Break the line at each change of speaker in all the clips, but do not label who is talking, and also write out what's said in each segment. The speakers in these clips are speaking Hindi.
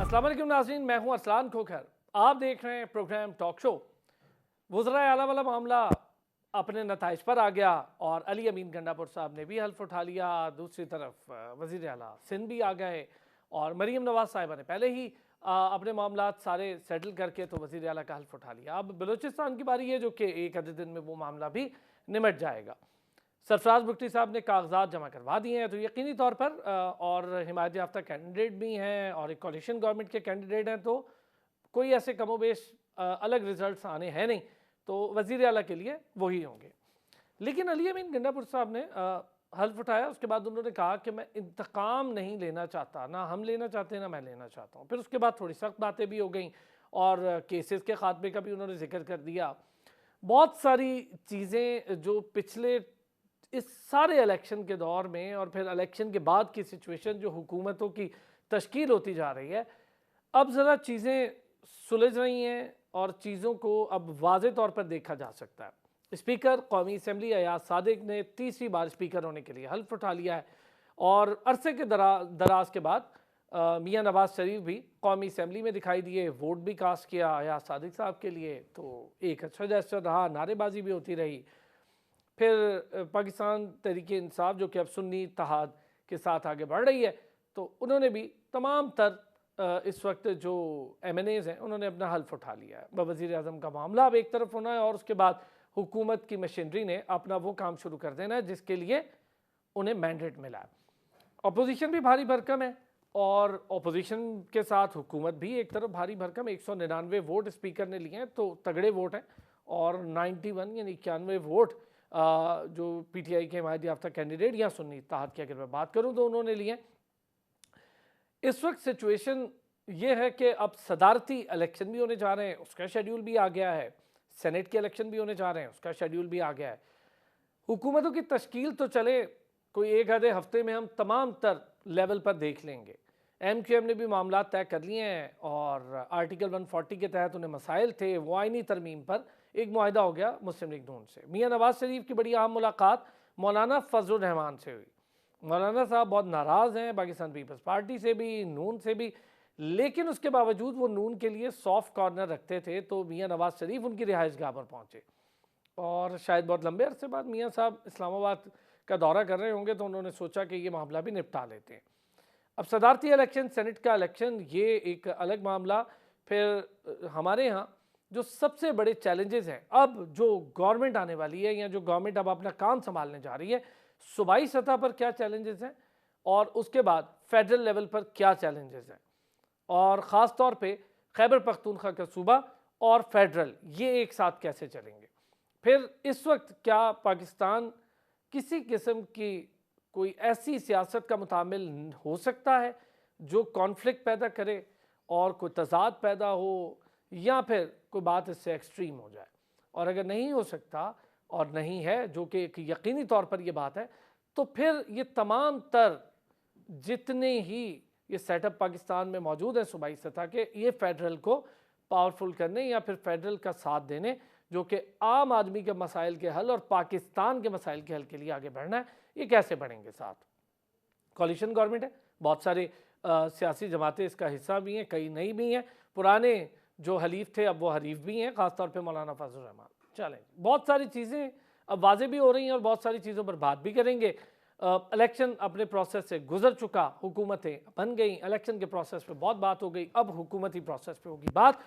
अस्सलाम वालेकुम नाज़रीन, मैं हूं अरसलान खोखर। आप देख रहे हैं प्रोग्राम टॉक शो। वज़रा आला वाला मामला अपने नताइज पर आ गया और अली अमीन गंडापुर साहब ने भी हल्फ उठा लिया। दूसरी तरफ वज़ीर आला सिंध भी आ गए और मरीम नवाज साहिबा ने पहले ही अपने मामला सारे सेटल करके तो वज़ीर आला का हल्फ उठा लिया। अब बलूचिस्तान की बारी है, जो कि एक आधे दिन में वो मामला भी निमट जाएगा। सरफराज बुगटी साहब ने कागजात जमा करवा दिए हैं, तो यकीनी तौर पर और हिमायत याफ्ता कैंडिडेट भी हैं और एक कोalition गवर्नमेंट के कैंडिडेट हैं, तो कोई ऐसे कमोबेश अलग रिजल्ट्स आने हैं नहीं, तो वज़ीर आला के लिए वही होंगे। लेकिन अली अमीन गंडापुर साहब ने हल्फ उठाया। उसके बाद उन्होंने कहा कि मैं इंतकाम नहीं लेना चाहता, ना हम लेना चाहते ना मैं लेना चाहता हूँ। फिर उसके बाद थोड़ी सख्त बातें भी हो गई और केसेस के खात्मे का भी उन्होंने जिक्र कर दिया। बहुत सारी चीज़ें जो पिछले इस सारे इलेक्शन के दौर में और फिर इलेक्शन के बाद की सिचुएशन जो हुकूमतों की तश्कील होती जा रही है, अब ज़रा चीज़ें सुलझ रही हैं और चीज़ों को अब वाज़े तौर पर देखा जा सकता है। स्पीकर कौमी असम्बली अयाज सादिक ने तीसरी बार स्पीकर होने के लिए हल्फ उठा लिया है और अरसे के दराज के बाद मियाँ नवाज शरीफ भी कौमी असम्बली में दिखाई दिए, वोट भी कास्ट किया अयाज सादिक साहब के लिए, तो एक अच्छा जेस्चर रहा, नारेबाजी भी होती रही। फिर पाकिस्तान तहरीक इंसाफ जो कि अब सुन्नी इत्तेहाद के साथ आगे बढ़ रही है, तो उन्होंने भी तमाम तर इस वक्त जो MNAs हैं उन्होंने अपना हल्फ उठा लिया है। वज़ीर आज़म का मामला अब एक तरफ होना है और उसके बाद हुकूमत की मशीनरी ने अपना वो काम शुरू कर देना है जिसके लिए उन्हें मैंडेट मिला है। अपोजिशन भी भारी भरकम है और अपोजिशन के साथ हुकूमत भी एक तरफ भारी भरकम। 199 वोट स्पीकर ने लिए हैं, तो तगड़े वोट हैं और 91 यानी 91 वोट जो PTI के हिमायत याफ्ता कैंडिडेट या सुन्नी इत्तेहाद की अगर मैं बात करूं तो उन्होंने लिए। इस वक्त सिचुएशन ये है कि अब सदारती इलेक्शन भी होने जा रहे हैं, उसका शेड्यूल भी आ गया है। सेनेट के इलेक्शन भी होने जा रहे हैं, उसका शेड्यूल भी आ गया है। हुकूमतों की तश्कील तो चले कोई एक आधे हफ्ते में हम तमाम तर लेवल पर देख लेंगे। MQM ने भी मामला तय कर लिए हैं और आर्टिकल 140 के तहत उन्हें मसाइल थे, वो आइनी तरमीम पर एक मुआहिदा हो गया मुस्लिम लीग नून से। मियाँ नवाज शरीफ की बड़ी अहम मुलाकात मौलाना फजलुर रहमान से हुई। मौलाना साहब बहुत नाराज़ हैं पाकिस्तान पीपल्स पार्टी से भी, नून से भी, लेकिन उसके बावजूद वो नून के लिए सॉफ्ट कॉर्नर रखते थे, तो मियाँ नवाज शरीफ उनकी रिहाइश गाह पर पहुँचे और शायद बहुत लंबे अरसे बाद मियाँ साहब इस्लामाबाद का दौरा कर रहे होंगे, तो उन्होंने सोचा कि ये मामला भी निपटा लेते हैं। अब सदारती इलेक्शन, सेनेट का इलेक्शन, ये एक अलग मामला। फिर हमारे यहाँ जो सबसे बड़े चैलेंजेस हैं, अब जो गवर्नमेंट आने वाली है या जो गवर्नमेंट अब अपना काम संभालने जा रही है, सूबाई सतह पर क्या चैलेंजेस हैं और उसके बाद फेडरल लेवल पर क्या चैलेंजेस हैं, और ख़ास तौर पे खैबर पख्तूनख्वा का सूबा और फेडरल ये एक साथ कैसे चलेंगे। फिर इस वक्त क्या पाकिस्तान किसी किस्म की कोई ऐसी सियासत का मुतामिल हो सकता है जो कॉन्फ्लिक्ट पैदा करे और कोई तजाद पैदा हो, या फिर कोई बात इससे एक्सट्रीम हो जाए। और अगर नहीं हो सकता और नहीं है, जो कि एक यकीनी तौर पर यह बात है, तो फिर ये तमाम तर जितने ही ये सेटअप पाकिस्तान में मौजूद है सूबाई सतह के, ये फेडरल को पावरफुल करने या फिर फेडरल का साथ देने, जो कि आम आदमी के मसाइल के हल और पाकिस्तान के मसाइल के हल के लिए आगे बढ़ना है, ये कैसे बढ़ेंगे साथ। कोalition गवर्नमेंट है, बहुत सारे सियासी जमातें इसका हिस्सा भी हैं, कई नई भी हैं, पुराने जो हलीफ थे अब वो हरीफ भी हैं, ख़ासतौर पे मौलाना फजलुर रहमान। चलें, बहुत सारी चीज़ें अब वाज़े भी हो रही हैं और बहुत सारी चीज़ों पर बात भी करेंगे। इलेक्शन अपने प्रोसेस से गुजर चुका, हुकूमतें बन गई, इलेक्शन के प्रोसेस पे बहुत बात हो गई, अब हुकूमती प्रोसेस पे होगी बात।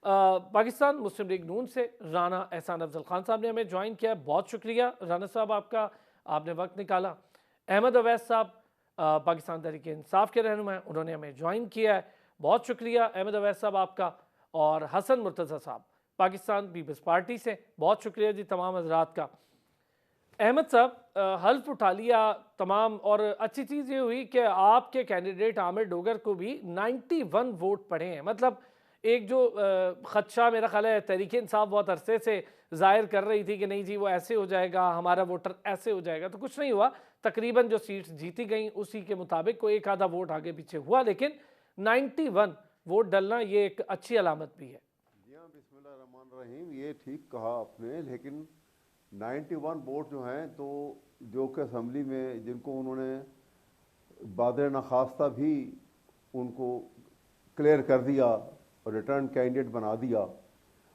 पाकिस्तान मुस्लिम लीग नून से राना एहसान अफजल खान साहब ने हमें ज्वाइन किया, बहुत शुक्रिया राना साहब आपका, आपने वक्त निकाला। अहमद अवैस साहब पाकिस्तान तहरीक इंसाफ के रहनुमा हैं, उन्होंने हमें ज्वाइन किया है, बहुत शुक्रिया अहमद अवैस साहब आपका। और हसन मुर्तज़ा साहब पाकिस्तान पीपल्स पार्टी से, बहुत शुक्रिया जी तमाम हजरात का। अहमद साहब हल्फ उठा लिया तमाम, और अच्छी चीज़ ये हुई कि आपके कैंडिडेट आमिर डोगर को भी 91 वोट पड़े हैं। मतलब एक जो खदशा मेरा ख्याल है तहरीक इंसाफ बहुत अरसे से जाहिर कर रही थी कि नहीं जी वो ऐसे हो जाएगा, हमारा वोटर ऐसे हो जाएगा, तो कुछ नहीं हुआ। तकरीबन जो सीट्स जीती गई उसी के मुताबिक कोई एक आधा वोट आगे पीछे हुआ, लेकिन 91 वोट डलना ये एक अच्छी अलामत भी है।
जी हाँ, बिस्मिल्लाहिर्रहमानिर्रहीम, ये ठीक कहा आपने, लेकिन 91 वोट जो हैं, तो जो कि असम्बली में जिनको उन्होंने बादर नखास्ता भी उनको क्लियर कर दिया और रिटर्न कैंडिडेट बना दिया।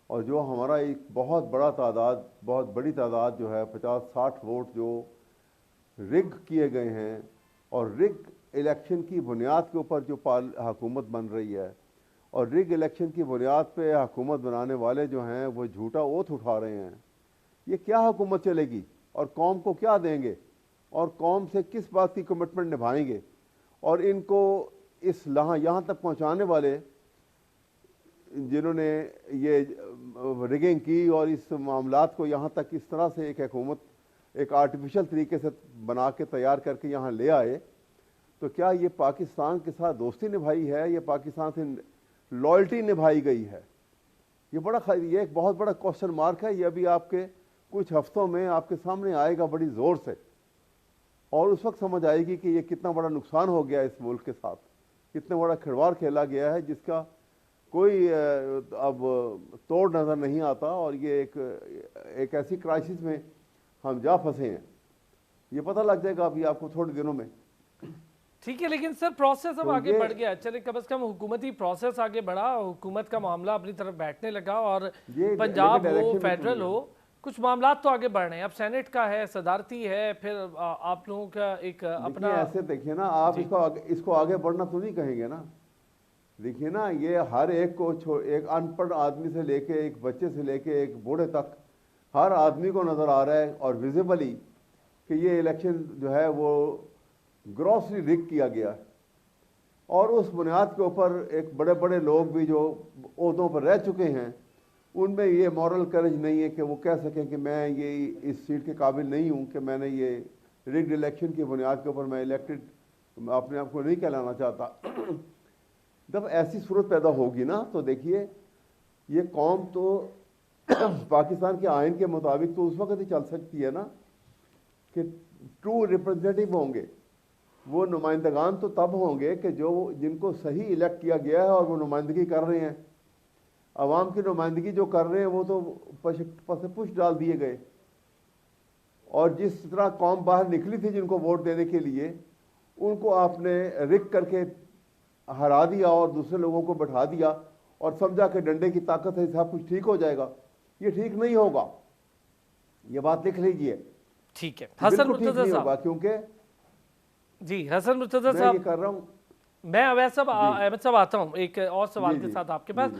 और जो हमारा एक बहुत बड़ी तादाद जो है 50-60 वोट जो रिग किए गए हैं, और रिग इलेक्शन की बुनियाद के ऊपर जो हुकूमत बन रही है, और रिग इलेक्शन की बुनियाद पे हुकूमत बनाने वाले जो हैं वो झूठा ओथ उठा रहे हैं। ये क्या हुकूमत चलेगी और कौम को क्या देंगे और कौम से किस बात की कमिटमेंट निभाएंगे? और इनको इस यहाँ तक पहुँचाने वाले जिन्होंने ये रिगिंग की और इस मामलात को यहाँ तक इस तरह से एक हुकूमत एक आर्टिफिशियल तरीके से बना के तैयार करके यहाँ ले आए, तो क्या ये पाकिस्तान के साथ दोस्ती निभाई है या पाकिस्तान से लॉयल्टी निभाई गई है? ये एक बहुत बड़ा क्वेश्चन मार्क है। ये अभी आपके कुछ हफ्तों में आपके सामने आएगा बड़ी ज़ोर से, और उस वक्त समझ आएगी कि ये कितना बड़ा नुकसान हो गया इस मुल्क के साथ, कितना बड़ा खिलवाड़ खेला गया है जिसका कोई अब तोड़ नज़र नहीं आता। और ये एक ऐसी क्राइसिस में हम जा फंसे हैं, ये पता लग जाएगा अभी आपको थोड़े दिनों में।
ठीक है, लेकिन सर प्रोसेस अब
तो
आगे बढ़ गया, चले कम से कम हुकूमती प्रोसेस आगे बढ़ा, हुकूमत का मामला अपनी तरफ बैठने लगा, और पंजाब हो फेडरल हो कुछ मामला तो आगे बढ़ रहे हैं। अब सेनेट का है, सदारती है, फिर आप लोगों का एक अपना
ऐसे देखिए ना, आप इसको आगे बढ़ना तो नहीं कहेंगे ना। देखिए ना, ये हर एक को एक अनपढ़ आदमी से लेके एक बच्चे से लेके एक बूढ़े तक हर आदमी को नज़र आ रहा है और विजिबली कि ये इलेक्शन जो है वो ग्रॉसली रिग किया गया है। और उस बुनियाद के ऊपर एक बड़े बड़े लोग भी जो ओहदों पर रह चुके हैं, उनमें ये मॉरल करेज नहीं है कि वो कह सकें कि मैं ये इस सीट के काबिल नहीं हूँ कि मैंने ये रिग्ड इलेक्शन की बुनियाद के ऊपर मैं इलेक्टेड अपने आप को नहीं कहलाना चाहता। जब ऐसी सूरत पैदा होगी ना, तो देखिए ये कौम तो पाकिस्तान के आइन के मुताबिक तो उस वक्त ही चल सकती है ना कि ट्रू रिप्रेजेंटेटिव होंगे, वो नुमाइंदगान तो तब होंगे कि जो जिनको सही इलेक्ट किया गया है और वो नुमाइंदगी कर रहे हैं। अवाम की नुमाइंदगी जो कर रहे हैं वो तो पुश डाल दिए गए। और जिस तरह कौम बाहर निकली थी जिनको वोट देने के लिए, उनको आपने रिग करके हरा दिया और दूसरे लोगों को बैठा दिया और समझा कि डंडे की ताकत है सब कुछ ठीक हो जाएगा। ये ठीक नहीं होगा, ये बात लिख लीजिए।
ठीक है हसन मुर्तजा साहब,
क्योंकि
जी हसन मुर्तजा साहब
कर रहा हूँ,
मैं अवैध साहब अहमद साहब आता हूँ एक और सवाल के साथ आपके पास।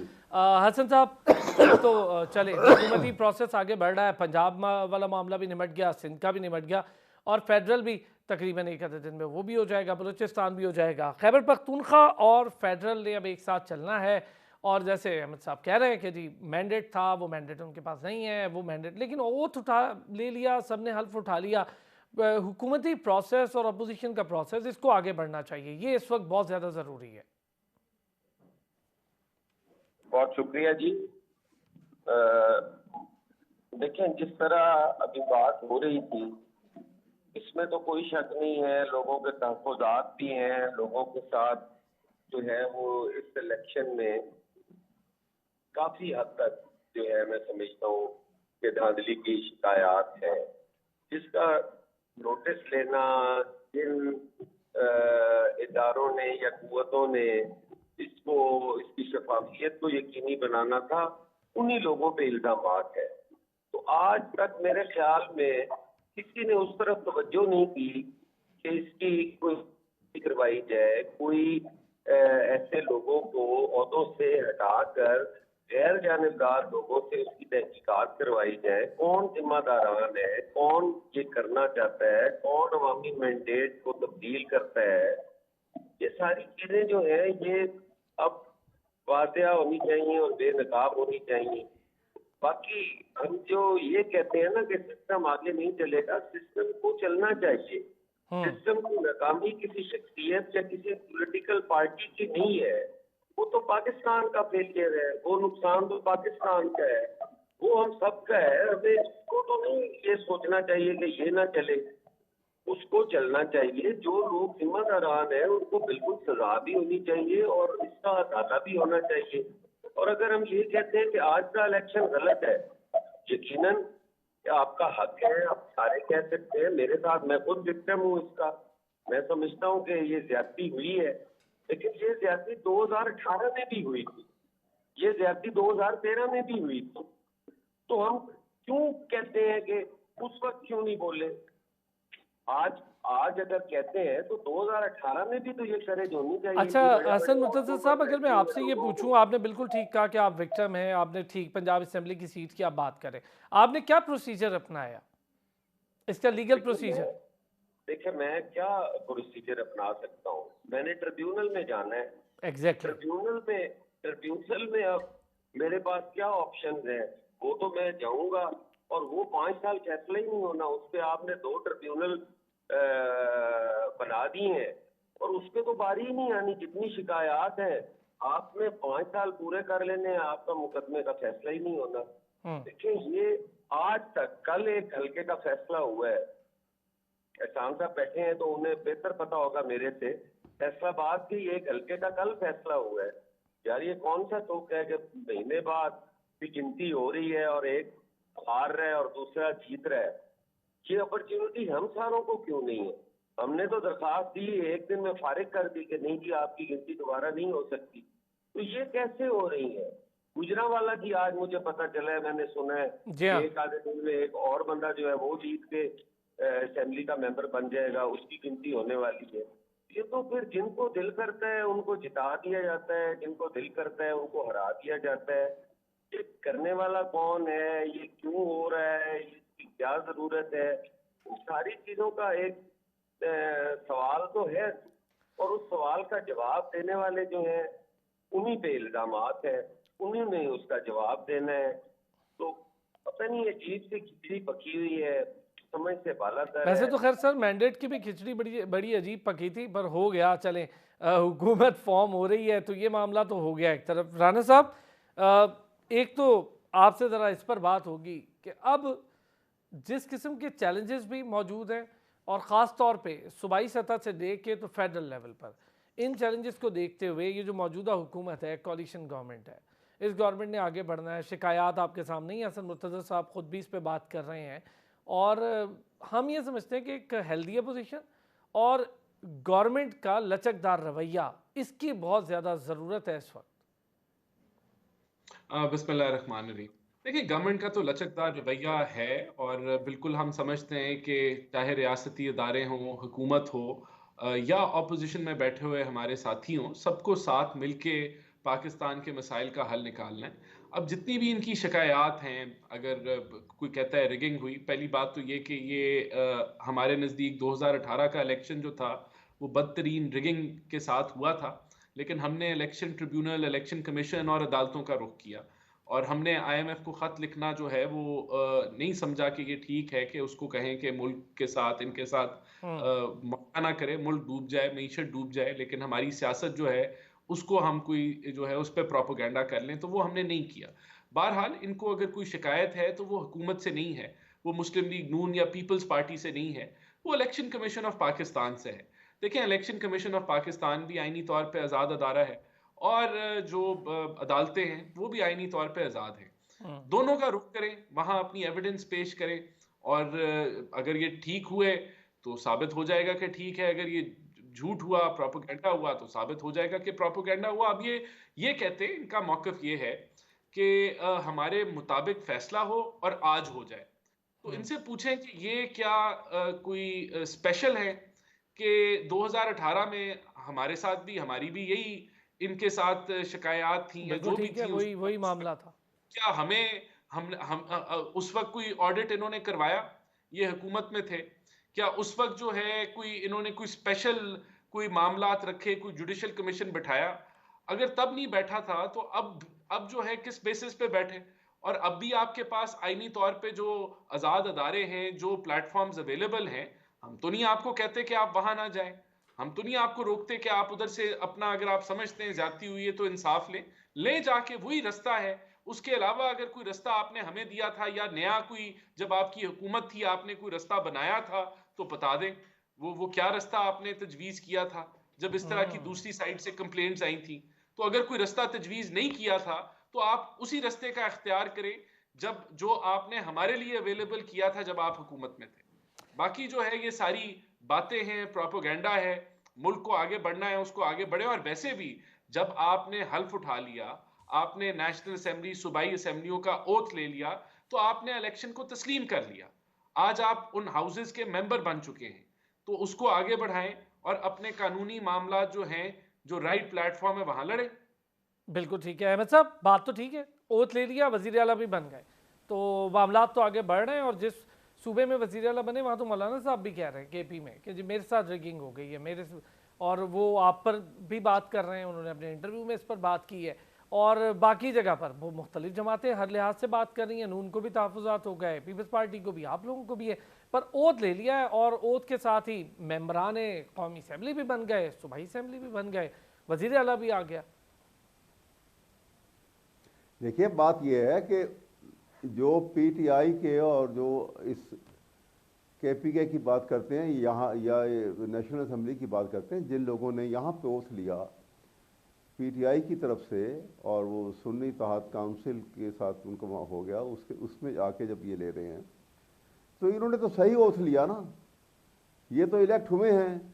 हसन साहब, तो चले हुकूमती प्रोसेस आगे बढ़ रहा है, पंजाब वाला मामला भी निमट गया, सिंध का भी निमट गया, और फेडरल भी तकरीबन एक आधे दिन में वो भी हो जाएगा, बलूचिस्तान भी हो जाएगा। खैबर पख्तूनख्वा और फेडरल ने अब एक साथ चलना है, और जैसे अहमद साहब कह रहे हैं कि जी मैंडेट था, वो मैंडेट उनके पास नहीं है, वो मैंडेट लेकिन ओथ उठा ले लिया, सबने हल्फ उठा लिया। हुकूमती प्रोसेस और अपोजिशन का प्रोसेस, इसको आगे बढ़ना चाहिए, ये इस वक्त बहुत ज़्यादा ज़रूरी है।
बहुत शुक्रिया जी। देखें, जिस तरह अभी बात हो रही थी, इसमें तो कोई शक नहीं है, लोगों के तहफ़्फ़ुज़ात भी हैं, लोगों के साथ जो है वो इस इलेक्शन में काफ़ी हद तक जो है मैं समझता हूँ कि धांधली की शिकायत है, जिसका नोटिस लेना जिन इदारों ने या कुव्वतों ने इसकी शफाफियत को यकीनी बनाना था, उन्हीं लोगों पे इल्जामात है। तो आज तक मेरे ख्याल में किसी ने उस तरफ तवज्जो नहीं की कि इसकी कोई करवाई जाए, कोई ऐसे लोगों को ओहदों से हटाकर गैर जानिबदार लोगों से उसकी तहकीकात करवाई जाए, कौन जिम्मेदारान है, कौन ये करना चाहता है, कौन अवामी मैंडेट को तब्दील करता है। ये सारी चीजें जो है ये अब वाज़ेह होनी चाहिए और बेनकाब होनी चाहिए। बाकी हम जो ये कहते हैं ना कि सिस्टम आगे नहीं चलेगा, सिस्टम को चलना चाहिए। सिस्टम की नाकामी किसी शख्सियत या किसी पॉलिटिकल पार्टी की नहीं है, वो तो पाकिस्तान का फेलियर है, वो नुकसान तो पाकिस्तान का है, वो हम सब का है। हमें इसको तो नहीं ये सोचना चाहिए कि ये ना चले, उसको चलना चाहिए। जो लोग जिम्मेदारान है उनको बिल्कुल सजा भी होनी चाहिए और इसका अदाला भी होना चाहिए। और अगर हम ये कहते हैं कि आज का इलेक्शन गलत है, यकीनन आपका हक है, आप सारे कह सकते हैं। मेरे साथ, मैं खुद विक्टिम हूँ इसका, मैं समझता हूँ कि ये ज्यादती हुई है, लेकिन ये ज्यादती 2018 में भी हुई थी, ये ज्यादती 2013 में भी हुई थी। तो हम क्यों कहते हैं कि उस वक्त क्यों नहीं बोले? आज आज अगर कहते हैं तो 2018 में भी तो ये करेज होनी चाहिए
अच्छा
कि बड़े
हसन
बड़े
मुतज़र
मौकों
साहब,
पर
अगर मैं
बैठे हुए
आपसे ये
लोगों को।
पूछूं, आपने बिल्कुल ठीक कहा कि आप विक्टिम हैं, आपने ठीक पंजाब असेंबली की सीट की आप बात करें, आपने क्या प्रोसीजर अपनाया, इसका लीगल प्रोसीजर?
देखिए मैं क्या प्रोसीजर अपना सकता हूँ? मैंने ट्रिब्यूनल में जाना है।
एग्जैक्टली।
ट्रिब्यूनल में अब मेरे पास क्या ऑप्शन है? वो तो मैं जाऊंगा और वो 5 साल फैसला ही नहीं होना। उस पे आपने 2 ट्रिब्यूनल बना दी हैं और उस पे तो बारी ही नहीं आनी। जितनी शिकायत है आपने 5 साल पूरे कर लेने हैं, आपका मुकदमे का फैसला ही नहीं होना। देखिए ये आज तक, कल एक हल्के का फैसला हुआ है, एहसान साहब बैठे हैं तो उन्हें बेहतर पता होगा मेरे से। फैसलाबाद की एक हल्के का कल फैसला हुआ है। यार ये कौन सा तुक है कि महीने बाद की गिनती हो रही है और एक हार रहा है और दूसरा जीत रहा है? ये अपॉर्चुनिटी हम सारों को क्यों नहीं है? हमने तो दरखास्त दी, एक दिन में फारिग कर दी कि नहीं जी आपकी गिनती दोबारा नहीं हो सकती। तो ये कैसे हो रही है? गुजरांवाला की आज मुझे पता चला है, मैंने सुना है
जी हाँ।
एक आधे दिन में एक और बंदा जो है वो जीत के असेंबली का मेंबर बन जाएगा, उसकी गिनती होने वाली है। ये तो फिर जिनको दिल करता है उनको जिता दिया जाता है, जिनको दिल करता है उनको हरा दिया जाता है। ये करने वाला कौन है? ये क्यों हो रहा है? इसकी क्या जरूरत है? उन सारी चीजों का एक सवाल तो है और उस सवाल का जवाब देने वाले जो हैं उन्हीं पे इल्जामात है, उन्हीं ने उसका जवाब देना है। तो पता नहीं अजीब सी खिचड़ी पकी हुई है, समझ से बालातर
वैसे
है।
तो खैर सर मैंडेट की भी खिचड़ी बड़ी बड़ी अजीब पकी थी, पर हो गया, चलें। हुकूमत फॉर्म हो रही है तो ये मामला तो हो गया एक तरफ। राना साहब, एक तो आपसे ज़रा इस पर बात होगी कि अब जिस किस्म के चैलेंजेस भी मौजूद हैं और ख़ास तौर पे सूबाई सतह से देख के तो फेडरल लेवल पर, इन चैलेंजेस को देखते हुए ये जो मौजूदा हुकूमत है, कोalition गवर्नमेंट है, इस गवर्नमेंट ने आगे बढ़ना है। शिकायत आपके सामने ही, हसन मुर्तज़ा साहब खुद भी इस पर बात कर रहे हैं और हम ये समझते हैं कि एक हेल्दी अपोजिशन और गवर्नमेंट का लचकदार रवैया, इसकी बहुत ज़्यादा ज़रूरत है इस वक्त।
बिस्मिल्लाहिर्रहमानिर्रहीम। देखिए, गवर्नमेंट का तो लचकदार रवैया है और बिल्कुल हम समझते हैं कि चाहे रियासती इदारे हों, हुकूमत हो या ऑपोजिशन में बैठे हुए हमारे साथी हों, सबको साथ मिलके पाकिस्तान के मसाइल का हल निकालना है। अब जितनी भी इनकी शिकायत हैं, अगर कोई कहता है रिगिंग हुई, पहली बात तो ये कि ये हमारे नज़दीक 2018 का इलेक्शन जो था, वो बदतरीन रिगिंग के साथ हुआ था। लेकिन हमने इलेक्शन ट्रिब्यूनल, इलेक्शन कमीशन और अदालतों का रुख किया और हमने IMF को ख़त लिखना जो है वो नहीं समझा कि ये ठीक है कि उसको कहें कि मुल्क के साथ, इनके साथ मक्का ना करे, मुल्क डूब जाए, मीशत डूब जाए, लेकिन हमारी सियासत जो है उसको हम कोई जो है उस पर प्रोपोगेंडा कर लें, तो वो हमने नहीं किया। बहरहाल इनको अगर कोई शिकायत है तो वो हुकूमत से नहीं है, वो मुस्लिम लीग नून या पीपल्स पार्टी से नहीं है, वो इलेक्शन कमीशन ऑफ पाकिस्तान से है। देखिए, इलेक्शन कमीशन ऑफ पाकिस्तान भी आईनी तौर पे आज़ाद अदारा है और जो अदालतें हैं वो भी आईनी तौर पे आज़ाद हैं। दोनों का रुख करें, वहाँ अपनी एविडेंस पेश करें और अगर ये ठीक हुए तो साबित हो जाएगा कि ठीक है, अगर ये झूठ हुआ, प्रोपेगेंडा हुआ तो साबित हो जाएगा कि प्रोपेगेंडा हुआ। अब ये कहते हैं, इनका मौक़िफ़ ये है कि हमारे मुताबिक फैसला हो और आज हो जाए। तो इनसे पूछें कि ये क्या कोई स्पेशल है कि 2018 में हमारे साथ भी, हमारी भी यही इनके साथ शिकायत थी या
बिल्कुल
जो भी
ठीक है,
थी
वही वही
उस वक्त
मामला था।
क्या हमें हम उस वक्त कोई ऑडिट इन्होंने करवाया? ये हुकूमत में थे, क्या उस वक्त जो है कोई इन्होंने कोई स्पेशल कोई मामलात रखे, कोई जुडिशल कमीशन बैठाया? अगर तब नहीं बैठा था तो अब जो है किस बेसिस पे बैठे? और अब भी आपके पास आईनी तौर पे जो आज़ाद अदारे हैं, जो प्लेटफॉर्म्स अवेलेबल हैं, हम तो नहीं आपको कहते कि आप वहां ना जाएं, हम तो नहीं आपको रोकते कि आप उधर से अपना, अगर आप समझते हैं ज्यादती हुई है तो इंसाफ ले जाके वही रास्ता है। उसके अलावा अगर कोई रास्ता आपने हमें दिया था या नया कोई, जब आपकी हुकूमत थी आपने कोई रास्ता बनाया था तो बता दें, वो क्या रास्ता आपने तजवीज़ किया था जब इस तरह की दूसरी साइड से कंप्लेंट्स आई थी। तो अगर कोई रास्ता तजवीज़ नहीं किया था तो आप उसी रास्ते का इख्तियार करें जब जो आपने हमारे लिए अवेलेबल किया था जब आप हुकूमत में थे। बाकी जो है ये सारी बातें हैं, प्रोपेगेंडा है मुल्क को आगे बढ़ना है उसको आगे बढ़े। और वैसे भी जब आपने हल्फ उठा लिया, आपने नेशनल असेंबली, सूबाई असेंबलियों का ओथ ले लिया, तो आपने इलेक्शन को तस्लीम कर लिया। आज आप उन हाउसेस के मेंबर बन चुके हैं, तो उसको आगे बढ़ाएं और अपने कानूनी मामला जो हैं, जो राइट प्लेटफॉर्म है वहां लड़ें।
बिल्कुल ठीक है अहमद साहब, बात तो ठीक है, ओथ ले लिया, वजीर आला भी बन गए, तो मामला तो आगे बढ़ रहे हैं। और जिस सूबे में वजीर आला बने वहाँ तो मौलाना साहब भी कह रहे हैं केपी में कि जी मेरे साथ रिगिंग हो गई है और वो आप पर भी बात कर रहे हैं, उन्होंने अपने इंटरव्यू में इस पर बात की है। और बाकी जगह पर वो मुख्तलिफ जमातें हर लिहाज से बात कर रही हैं, नून को भी तहफ़्फ़ुज़ात हो गए, पीपल्स पार्टी को भी, आप लोगों को भी है, पर ओथ ले लिया है। और ओथ के साथ ही मेम्बरान कौमी असम्बली भी बन गए, सूबाई असम्बली भी बन गए, वजीर आला भी आ गया।
देखिए बात यह है कि जो पीटीआई के और जो इस केपीके की बात करते हैं यहाँ या नेशनल असेंबली की बात करते हैं, जिन लोगों ने यहाँ पे ओथ लिया पीटीआई की तरफ से और वो सुन्नी तहात काउंसिल के साथ उनको वहाँ हो गया, उसमें आके जब ये ले रहे हैं तो इन्होंने तो सही ओथ लिया ना, ये तो इलेक्ट हुए हैं,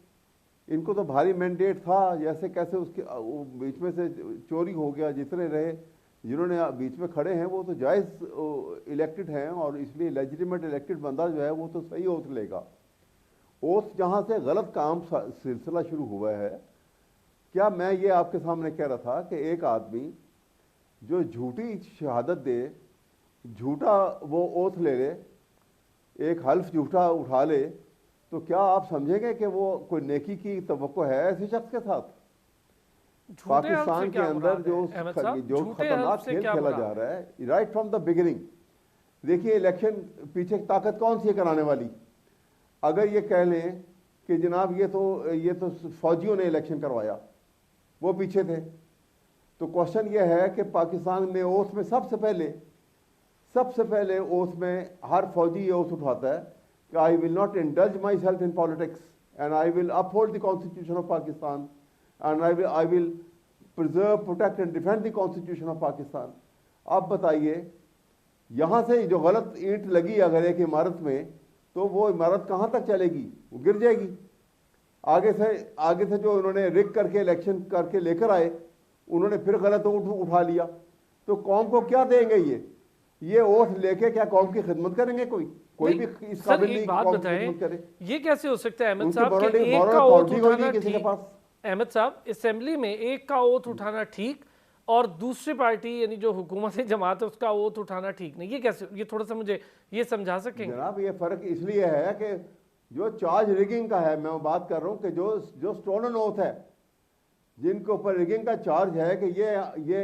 इनको तो भारी मैंडेट था, जैसे कैसे उसके बीच में से चोरी हो गया, जितने रहे जिन्होंने बीच में खड़े हैं वो तो जायज़ इलेक्टेड हैं और इसलिए लेजिटिमेट इलेक्टेड बंदा जो है वो तो सही ओथ लेगा। ओथ जहाँ से गलत काम सिलसिला शुरू हुआ है, क्या मैं ये आपके सामने कह रहा था कि एक आदमी जो झूठी शहादत दे, झूठा वो ओथ ले ले, एक हल्फ झूठा उठा ले, तो क्या आप समझेंगे कि वो कोई नेकी की तवक्को है ऐसे शख्स के साथ? पाकिस्तान के अंदर जो खतरनाक खेल खेला जा रहा है राइट फ्रॉम द बिगिनिंग। देखिए इलेक्शन पीछे ताकत कौन सी है कराने वाली? अगर ये कह लें कि जनाब ये तो फौजियों ने इलेक्शन करवाया, वो पीछे थे, तो क्वेश्चन ये है कि पाकिस्तान में ओथ में सबसे पहले ओथ में हर फौजी ये ओथ उठाता है कि I will not indulge my self in politics and I will uphold the constitution of Pakistan and I will preserve, protect and defend the constitution of Pakistan। अब बताइए यहाँ से जो गलत ईंट लगी अगर एक इमारत में, तो वो इमारत कहाँ तक चलेगी? वो गिर जाएगी। आगे से जो उन्होंने रिग करके इलेक्शन करके लेकर आए, उन्होंने फिर गलत उठा लिया, तो कौम को क्या देंगे? ये ओथ लेके क्या कौम की खिदमत करेंगे? कोई भी इस काबिल नहीं कौम की खिदमत करे।
ये कैसे हो सकता है अहमद साहब कि एक का ओथ उठाना किसी के पास? अहमद साहब, असेंबली में एक का ओथ उठाना ठीक और दूसरी पार्टी यानी जो हुकूमती जमात है उसका ओथ उठाना ठीक नहीं, ये कैसे? ये थोड़ा सा मुझे ये समझा सकेंगे?
जनाब ये फर्क इसलिए है कि जो चार्ज रिगिंग का है, मैं बात कर रहा हूँ कि जो स्टोलन ओथ है, जिनके ऊपर रिगिंग का चार्ज है कि ये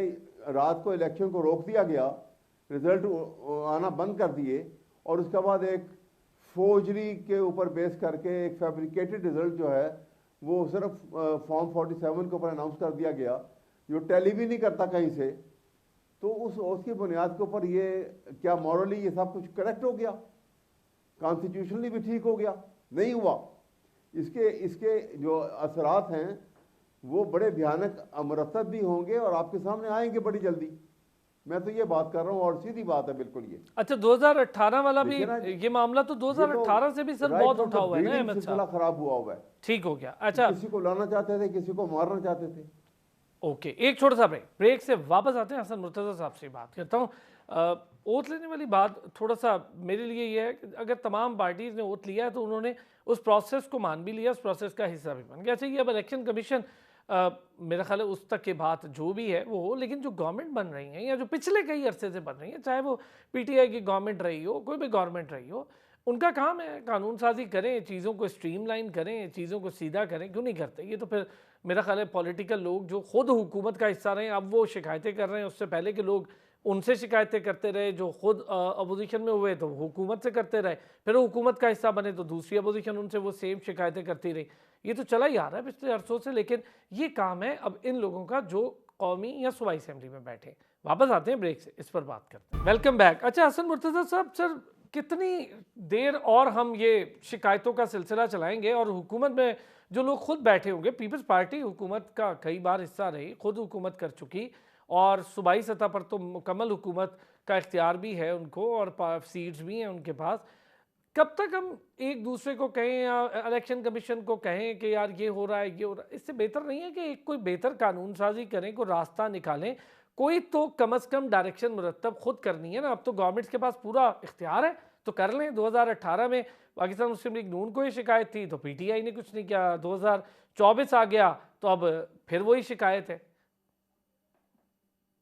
रात को इलेक्शन को रोक दिया गया, रिजल्ट आना बंद कर दिए और उसके बाद एक फोर्जरी के ऊपर बेस करके एक फैब्रिकेटेड रिजल्ट जो है वो सिर्फ फॉर्म 47 के ऊपर अनाउंस कर दिया गया, जो टैली भी नहीं करता कहीं से, तो उसकी बुनियाद के ऊपर ये क्या मॉरली ये सब कुछ करेक्ट हो गया? कॉन्स्टिट्यूशनली भी ठीक हो गया? नहीं हुआ। इसके जो असरात हैं वो बड़े भयानक अमरतब भी होंगे और आपके सामने आएंगे बड़ी जल्दी। मैं तो ये बात कर रहा हूँ और सीधी बात है बिल्कुल ये।
अच्छा 2018 वाला भी ये मामला तो 2018 से भी सर बहुत उठा हुआ है ना अहमद साहब?
खराब हुआ हुआ है,
ठीक हो गया। अच्छा
किसी को लाना चाहते थे, किसी को मारना चाहते थे।
ओके, एक छोटा सा ब्रेक से वापस आते हैं। हसन मुर्तज़ा साहब से बात करता हूँ। ओथ लेने वाली बात थोड़ा सा मेरे लिए ये है कि अगर तमाम पार्टीज ने ओथ लिया है तो उन्होंने उस प्रोसेस को मान भी लिया, उस प्रोसेस का हिस्सा भी बन गया। अच्छा ये अब इलेक्शन कमीशन मेरा ख्याल है उस तक के बात जो भी है वो, लेकिन जो गवर्नमेंट बन रही है या जो पिछले कई अरसे से बन रही है, चाहे वो पीटीआई की गवर्नमेंट रही हो, कोई भी गवर्नमेंट रही हो, उनका काम है कानून साजी करें, चीज़ों को स्ट्रीमलाइन करें, चीज़ों को सीधा करें। क्यों नहीं करते? ये तो फिर मेरा ख्याल है पॉलिटिकल लोग जो खुद हुकूमत का हिस्सा रहे, अब वो शिकायतें कर रहे हैं, उससे पहले के लोग उनसे शिकायतें करते रहे, जो खुद अपोजिशन में हुए तो हुकूमत से करते रहे, फिर हुकूमत का हिस्सा बने तो दूसरी अपोजिशन उनसे वो सेम शिकायतें करती रही। ये तो चला ही आ रहा है पिछले अरसों से, लेकिन ये काम है अब इन लोगों का जो कौमी या सूबाई असेंबली में बैठे। वापस आते हैं ब्रेक से, इस पर बात करते हैं। Welcome back. अच्छा हसन मुर्तज़ा साहब, सर कितनी देर और हम ये शिकायतों का सिलसिला चलाएंगे? और हुकूमत में जो लोग खुद बैठे होंगे, पीपल्स पार्टी हुकूमत का कई बार हिस्सा रही, खुद हुकूमत कर चुकी, और सूबाई सतह पर तो मुकम्मल हुकूमत का इख्तियार भी है उनको और सीट्स भी हैं उनके पास। कब तक हम एक दूसरे को कहें या इलेक्शन कमीशन को कहें कि यार ये हो रहा है, ये हो रहा है? इससे बेहतर नहीं है कि एक कोई बेहतर कानून साजी करें, कोई रास्ता निकालें, कोई तो कम से कम डायरेक्शन मुरतब खुद करनी है ना। अब तो गवर्नमेंट के पास पूरा इख्तियार है, तो कर लें। 2018 में पाकिस्तान मुस्लिम लीग नून को ये शिकायत थी तो पीटीआई ने कुछ नहीं किया, 2024 आ गया तो अब फिर वही शिकायत है।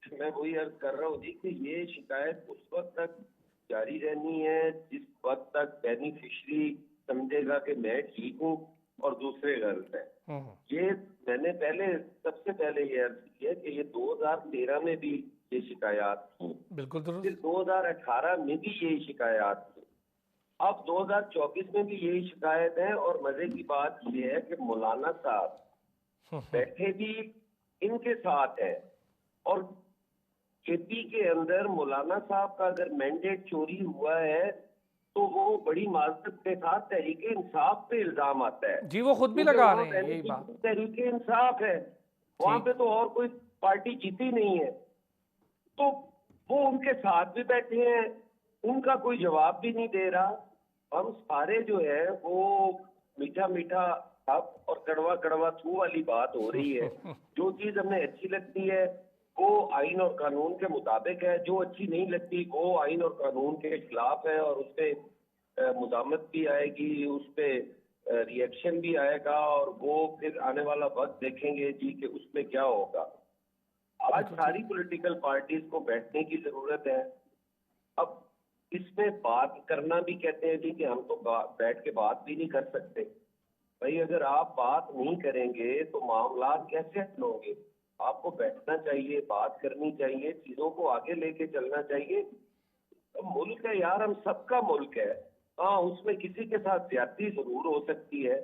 मैं वही अर्ज कर रहा हूँ जी कि ये शिकायत उस वक्त तक जारी रहनी है जिस वक्त तक बेनिफिशरी समझेगा कि मैं ठीक हूँ और दूसरे गलत है। ये मैंने सबसे पहले ये अर्ज किया कि ये 2013 में भी ये शिकायत थी,
बिल्कुल दुरुस्त।
फिर 2018 में भी यही शिकायत थी, अब 2024 में भी यही शिकायत है। और मजे की बात ये है कि मौलाना साहब बैठे भी इनके साथ है, और केपी के अंदर मौलाना साहब का अगर मैंडेट चोरी हुआ है तो वो बड़ी माजरत के साथ तहरीके इंसाफ पे इल्जाम आता है
जी, वो खुद भी लगा रहे हैं यही बात।
तहरीके इंसाफ है, वहां पे तो और कोई पार्टी जीती नहीं है, तो वो उनके साथ भी बैठे हैं, उनका कोई जवाब भी नहीं दे रहा। हम सारे जो है वो मीठा मीठा अब और कड़वा कड़वा थू वाली बात हो रही है। जो चीज हमें अच्छी लगती है वो आइन और कानून के मुताबिक है, जो अच्छी नहीं लगती वो आइन और कानून के खिलाफ है, और उस पर मुदामत भी आएगी, उस पर रिएक्शन भी आएगा, और वो फिर आने वाला वक्त देखेंगे जी कि उसमें क्या होगा। आज सारी पॉलिटिकल पार्टीज को बैठने की जरूरत है। अब इसमें बात करना भी कहते हैं जी कि हम तो बैठ के बात भी नहीं कर सकते। भाई अगर आप बात नहीं करेंगे तो मामला कैसे हल होंगे? आपको बैठना चाहिए, बात करनी चाहिए, चीजों को आगे लेके चलना चाहिए। तो मुल्क है यार, हम सबका मुल्क है। हाँ, उसमें किसी के साथ ज्यादती जरूर हो सकती है,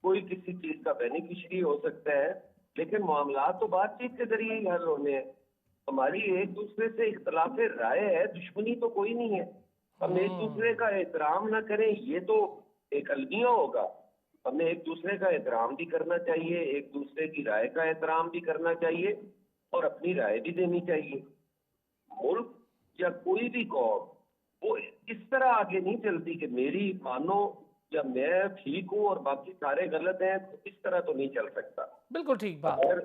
कोई किसी चीज का बेनिफिशियरी हो सकता है, लेकिन मामला तो बातचीत के जरिए ही हल होने हैं। हमारी एक दूसरे से इख्तलाफ राय है, दुश्मनी तो कोई नहीं है। हम एक दूसरे का एहतराम ना करें ये तो एक अलमिया होगा। हमें एक दूसरे का एहतराम भी करना चाहिए, एक दूसरे की राय का एहतराम भी करना चाहिए, और अपनी राय भी देनी चाहिए। मुल्क या कोई भी कौम वो इस तरह आगे नहीं चलती कि मेरी मानो या मैं ठीक हूँ और बाकी सारे गलत हैं, तो इस तरह तो नहीं चल सकता।
बिल्कुल ठीक बात।
अगर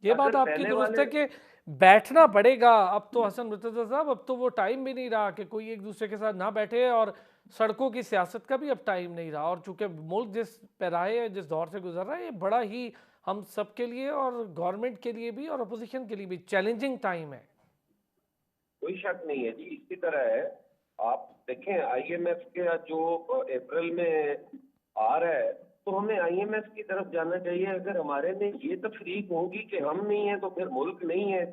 ये बात
अगर
आपकी
पहले
दुरुस्त है
वाले
कि बैठना पड़ेगा। अब तो हसन मुर्तजा साहब, अब तो वो टाइम भी नहीं रहा कि कोई एक दूसरे के साथ ना बैठे, और सड़कों की सियासत का भी अब टाइम नहीं रहा। और चूंकि मुल्क जिस पैराहे जिस दौर से गुजर रहा है, ये बड़ा ही हम सब के लिए और गवर्नमेंट के लिए भी और अपोजिशन के लिए भी चैलेंजिंग टाइम है।
कोई शक नहीं है जी, इसी तरह है। आप देखें आईएमएफ के जो अप्रैल में आ रहा है, तो हमें आईएमएफ की तरफ जाना चाहिए। अगर हमारे में ये तफरीक होगी कि हम नहीं है तो फिर मुल्क नहीं है,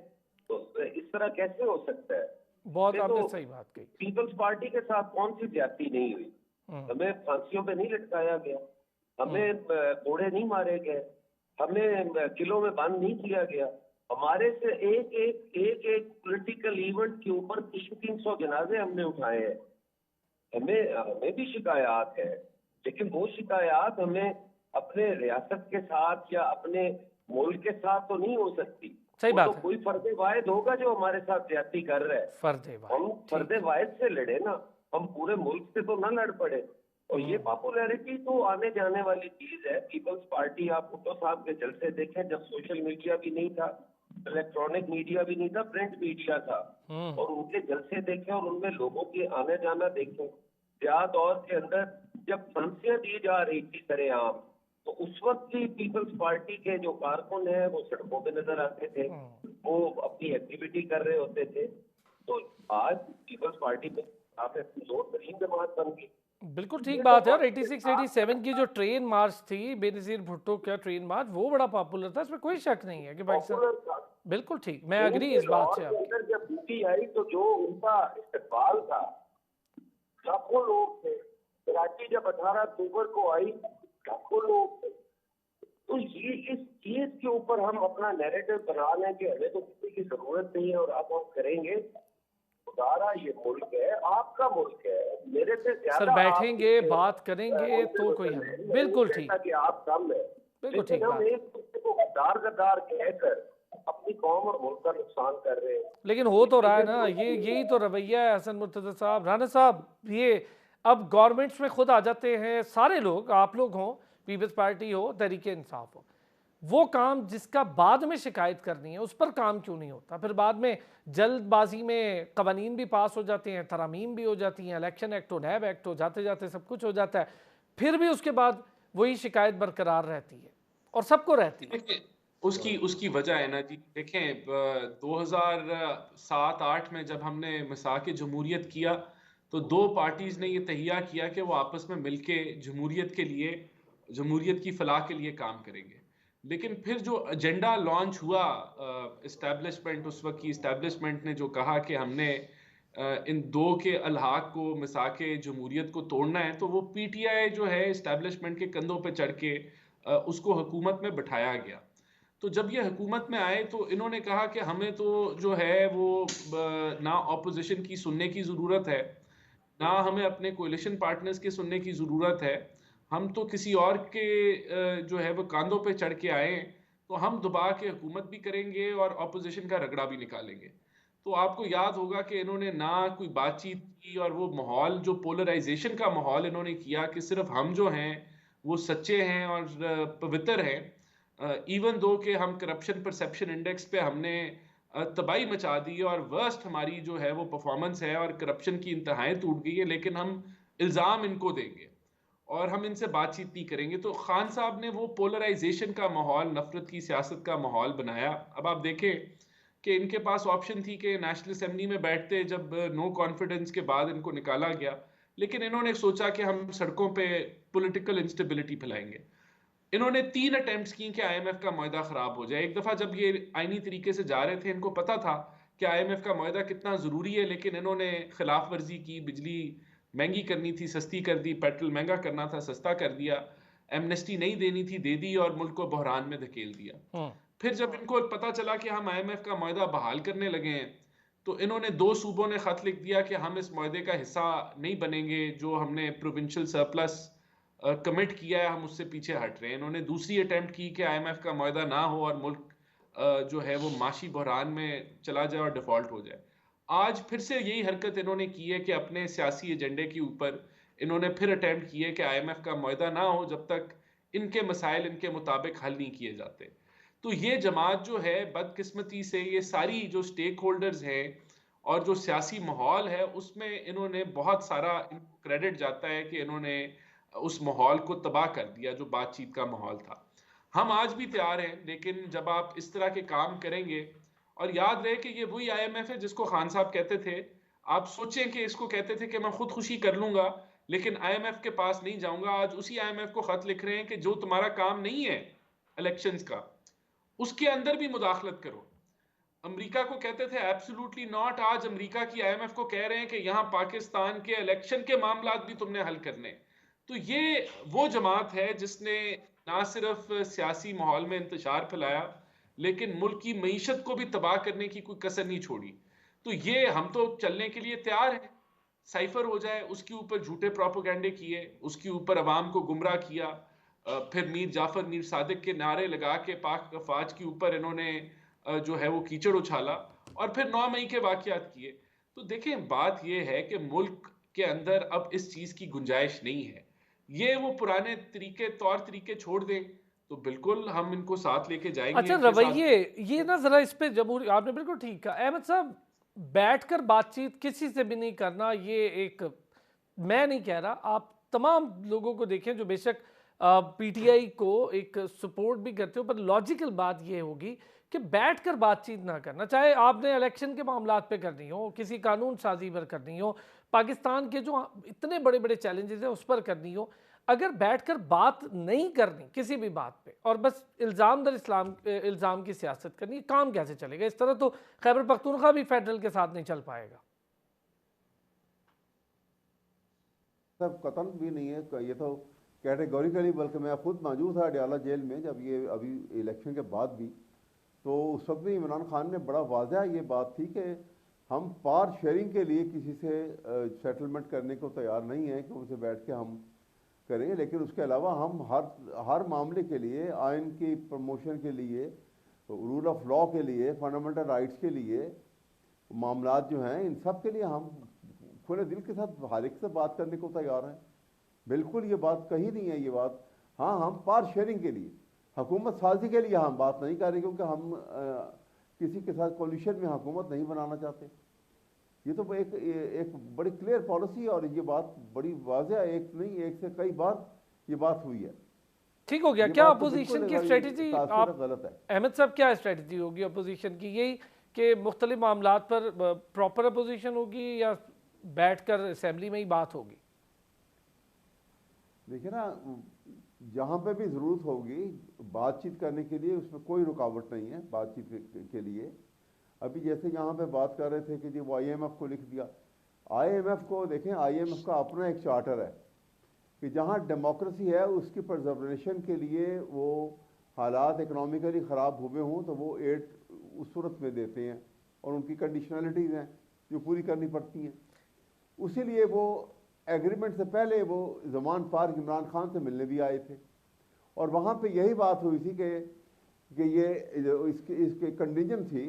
तो इस तरह कैसे हो सकता है?
बहुत
ये
आपने
तो
सही बात कही।
पीपल्स पार्टी के साथ कौन सी ज्यादती नहीं हुई? हमें फांसियों पे नहीं लटकाया गया, हमें कोड़े नहीं मारे गए, हमें किलों में बंद नहीं किया गया। हमारे से एक पॉलिटिकल इवेंट के ऊपर 300 जनाजे हमने उठाए हैं। हमें भी शिकायत है, लेकिन वो शिकायत हमें अपने रियासत के साथ या अपने मुल्क के साथ तो नहीं हो सकती।
सही
वो
बात
तो
है।
कोई फर्द वाहिद होगा जो हमारे साथ ज्यादती कर रहा है।
फर्दे
हम
वाहिद,
फर्द वाहिद से लड़े ना, हम पूरे मुल्क से तो ना लड़ पड़े। और ये पॉपुलैरिटी तो आने जाने वाली चीज है। पीपल्स पार्टी, आप भुट्टो साहब के जलसे देखें, जब सोशल मीडिया भी नहीं था, इलेक्ट्रॉनिक मीडिया भी नहीं था, प्रिंट मीडिया था, और उनके जलसे देखें और उनमें लोगों के आने जाना देखें। क्या दौर के अंदर जब फांसियां दी जा रही थी सरेआम, तो उस वक्त भी पीपल्स पार्टी के जो कारकुन हैं वो सड़कों पे नजर आते थे, वो अपनी एक्टिविटी कर रहे होते थे। तो आज पीपल्स पार्टी में काफी जोर तरीन जमात बन गई।
बिल्कुल ठीक बात है। और 86-87 की जो ट्रेन मार्च थी, बेनजीर भुट्टो का ट्रेन मार्च, वो बड़ा पॉपुलर था, इसमें कोई शक नहीं है कि भाई साहब बिल्कुल ठीक, मैं अग्री इस बात से आपकी।
अंदर जब ड्यूटी आई तो जो उनका इस्तेमाल था, लाखों लोग थे। कराची जब 18 अक्टूबर को आई, लाखों लोग थे। तो ये इस चीज के ऊपर हम अपना नैरेटिव बना लें कि हमें तो किसी की जरूरत नहीं है और अब हम करेंगे। खुदारा ये मुल्क है, आपका मुल्क है, मेरे से ज्यादा
सर बैठेंगे,
आप
बात करेंगे तो कोई हल नहीं। बिल्कुल ठीक,
कि आप कम है,
बिल्कुल ठीक
लेकिन हम
बात।
एक दूसरे को गद्दार कहकर अपनी कौम और मुल्क का नुकसान कर रहे हैं।
लेकिन हो तो रहा है ना, यही तो रवैया है हसन मुर्तजा साहब। राना साहब, ये अब गवर्नमेंट्स में खुद आ जाते हैं सारे लोग, आप लोग हों, पीपल्स पार्टी हो, तहरीक इंसाफ हो। वो काम जिसका बाद में शिकायत करनी है उस पर काम क्यों नहीं होता? फिर बाद में जल्दबाजी में कवानीन भी पास हो जाते हैं, तरामीम भी हो जाती हैं, इलेक्शन एक्ट हो, नैब एक्ट हो, जाते जाते सब कुछ हो जाता है, फिर भी उसके बाद वही शिकायत बरकरार रहती है और सबको रहती है।
देखिए, उसकी उसकी वजह है ना जी। देखें, 2007-8 में जब हमने मिसाक जमहूरियत किया तो दो पार्टीज ने ये तहिया किया कि वो आपस में मिलके जमहूरियत के लिए, जमहूरियत की फलाह के लिए काम करेंगे। लेकिन फिर जो एजेंडा लॉन्च हुआ इस्टेब्लिशमेंट, उस वक्त की इस्टेब्लिशमेंट ने जो कहा कि हमने इन दो के अलहाक को, मिसाक जमहूरियत को तोड़ना है, तो वो पीटीआई जो है इस्टेब्लिशमेंट के कंधों पे चढ़ के उसको हुकूमत में बिठाया गया। तो जब ये हुकूमत में आए तो इन्होंने कहा कि हमें तो जो है वो ना ऑपोजिशन की सुनने की ज़रूरत है, ना हमें अपने कोलिशन पार्टनर्स के सुनने की ज़रूरत है। हम तो किसी और के जो है वो कांधों पे चढ़ के आए हैं, तो हम दबा के हुकूमत भी करेंगे और ऑपोजिशन का रगड़ा भी निकालेंगे। तो आपको याद होगा कि इन्होंने ना कोई बातचीत की, और वो माहौल जो पोलराइजेशन का माहौल इन्होंने किया कि सिर्फ हम जो हैं वो सच्चे हैं और पवित्र हैं, इवन दो कि हम करप्शन परसेप्शन इंडेक्स पे हमने तबाही मचा दी है और वर्स्ट हमारी जो है वो परफॉर्मेंस है और करप्शन की इंतहाएं टूट गई है, लेकिन हम इल्ज़ाम इनको देंगे और हम इनसे बातचीत नहीं करेंगे। तो खान साहब ने वो पोलराइजेशन का माहौल, नफरत की सियासत का माहौल बनाया। अब आप देखें कि इनके पास ऑप्शन थी कि नेशनल असेंबली में बैठते जब नो कॉन्फिडेंस के बाद इनको निकाला गया, लेकिन इन्होंने सोचा कि हम सड़कों पे पॉलिटिकल इंस्टेबिलिटी फैलाएंगे। इन्होंने 3 अटेम्प्ट्स की कि आईएमएफ का मुआहदा खराब हो जाए। एक दफा जब ये आईनी तरीके से जा रहे थे, इनको पता था कि आईएमएफ का मुआहदा कितना जरूरी है, लेकिन इन्होंने खिलाफ वर्जी की। बिजली महंगी करनी थी, सस्ती कर दी। पेट्रोल महंगा करना था, सस्ता कर दिया। एमनेस्टी नहीं देनी थी, दे दी और मुल्क को बहरान में धकेल दिया। फिर जब इनको पता चला कि हम आईएमएफ का मुआहदा बहाल करने लगे हैं, तो इन्होंने 2 सूबों ने खत लिख दिया कि हम इस मुआहदे का हिस्सा नहीं बनेंगे। जो हमने प्रोविंशियल सरप्लस कमिट किया है, हम उससे पीछे हट रहे हैं। इन्होंने दूसरी अटेम्प्ट की कि आईएमएफ का मुआहदा ना हो और मुल्क जो है वो माशी बहरान में चला जाए और डिफॉल्ट हो जाए। आज फिर से यही हरकत इन्होंने की है कि अपने सियासी एजेंडे के ऊपर इन्होंने फिर अटेम्प्ट की है कि आईएमएफ का मुआहदा ना हो जब तक इनके मसाइल इनके मुताबिक हल नहीं किए जाते। तो ये जमात जो है, बदकिस्मती से ये सारी जो स्टेक होल्डर्स हैं और जो सियासी माहौल है, उसमें इन्होंने बहुत सारा क्रेडिट जाता है कि इन्होंने उस माहौल को तबाह कर दिया जो बातचीत का माहौल था। हम आज भी तैयार हैं, लेकिन जब आप इस तरह के काम करेंगे, और याद रहे कि ये वही आईएमएफ है जिसको खान साहब कहते थे, आप सोचें कि इसको कहते थे कि मैं खुदकुशी कर लूंगा लेकिन आईएमएफ के पास नहीं जाऊंगा। आज उसी आईएमएफ को खत लिख रहे हैं कि जो तुम्हारा काम नहीं है इलेक्शंस का, उसके अंदर भी मुदाखलत करो। अमेरिका को कहते थे एब्सोल्युटली नॉट, आज अमेरिका की आईएमएफ को कह रहे हैं कि यहां पाकिस्तान के इलेक्शन के मामलात भी तुमने हल करने। तो ये वो जमात है जिसने ना सिर्फ सियासी माहौल में इंतशार फैलाया, लेकिन मुल्क की मईशत को भी तबाह करने की कोई कसर नहीं छोड़ी। तो ये हम तो चलने के लिए तैयार हैं। साइफर हो जाए, उसके ऊपर झूठे प्रोपोगंडे किए, उसके ऊपर अवाम को गुमराह किया, फिर मीर जाफर मीर सादिक के नारे लगा के पाक अफवाज के ऊपर इन्होंने जो है वो कीचड़ उछाला, और फिर 9 मई के वाकयात किए। तो देखें, बात यह है कि मुल्क के अंदर अब इस चीज की गुंजाइश नहीं है। ये वो पुराने तरीके, तौर तरीके छोड़ दें तो बिल्कुल हम इनको साथ लेके जाएंगे।
अच्छा
इनके साथ
रवैये, ये ना जरा इस पे जमहूरी, आपने बिल्कुल ठीक कहा अहमद साहब, बैठकर बातचीत किसी से भी नहीं करना, ये एक, मैं नहीं कह रहा, आप तमाम लोगों को देखें जो बेशक पीटीआई को एक सपोर्ट भी करते हो, पर लॉजिकल बात ये होगी कि बैठकर बातचीत ना करना, चाहे आपने इलेक्शन के मामलात पे करनी हो, किसी कानून साजी पर करनी हो, पाकिस्तान के जो इतने बड़े बड़े चैलेंजेस हैं उस पर करनी हो, अगर बैठकर बात नहीं करनी किसी भी बात पे और बस इल्ज़ाम दर इल्ज़ाम की सियासत करनी, काम कैसे चलेगा? इस तरह तो खैबर पख्तूनख्वा भी फेडरल के साथ नहीं चल पाएगा।
सब कतन भी नहीं है ये तो कैटेगोरिकली, बल्कि मैं खुद मौजूद था अडयाला जेल में जब ये अभी इलेक्शन के बाद भी, तो उस वक्त भी इमरान खान ने बड़ा वाज़ह ये बात थी कि हम पार शेयरिंग के लिए किसी से सेटलमेंट करने को तैयार नहीं हैं कि उनसे बैठ के हम करें, लेकिन उसके अलावा हम हर मामले के लिए, आइन की प्रमोशन के लिए, रूल ऑफ लॉ के लिए, फंडामेंटल राइट्स के लिए, मामलात जो हैं इन सब के लिए हम खुले दिल के साथ हर एक से बात करने को तैयार हैं। बिल्कुल ये बात कही नहीं है ये बात। हाँ, हम पावर शेयरिंग के लिए, हुकूमत साजी के लिए हम बात नहीं कर रहे, क्योंकि हम किसी के साथ कोलिशन में हुकूमत नहीं बनाना चाहते। ये तो एक बड़ी क्लियर पॉलिसी है और ये बात बड़ी वाज़ेह, एक नहीं एक से कई बार ये बात हुई है।
ठीक हो गया।
ये
क्या
बात तो
अपोजिशन
बिल्कुल
की स्ट्रेटजी
तासुर
आप
गलत है।
अहमद साहब, क्या स्ट्रेटजी होगी अपोजिशन की? यही कि मुख्तलिफ मामलात पर प्रॉपर अपोजिशन होगी या बैठकर असेंबली में ही बात होगी?
देखिए ना, जहाँ पे भी ज़रूरत होगी बातचीत करने के लिए, उसमें कोई रुकावट नहीं है बातचीत के लिए। अभी जैसे यहाँ पे बात कर रहे थे कि जी वो IMF को लिख दिया। IMF को देखें, IMF का अपना एक चार्टर है कि जहाँ डेमोक्रेसी है उसकी प्रिजर्वेशन के लिए वो हालात इकनॉमिकली ख़राब हुए हों तो वो एड उस सूरत में देते हैं और उनकी कंडीशनलिटीज़ हैं जो पूरी करनी पड़ती हैं। उसी लिए वो एग्रीमेंट से पहले वो ज़मान फारूक इमरान खान से मिलने भी आए थे और वहाँ पे यही बात हुई थी कि ये इसके कंडीशन थी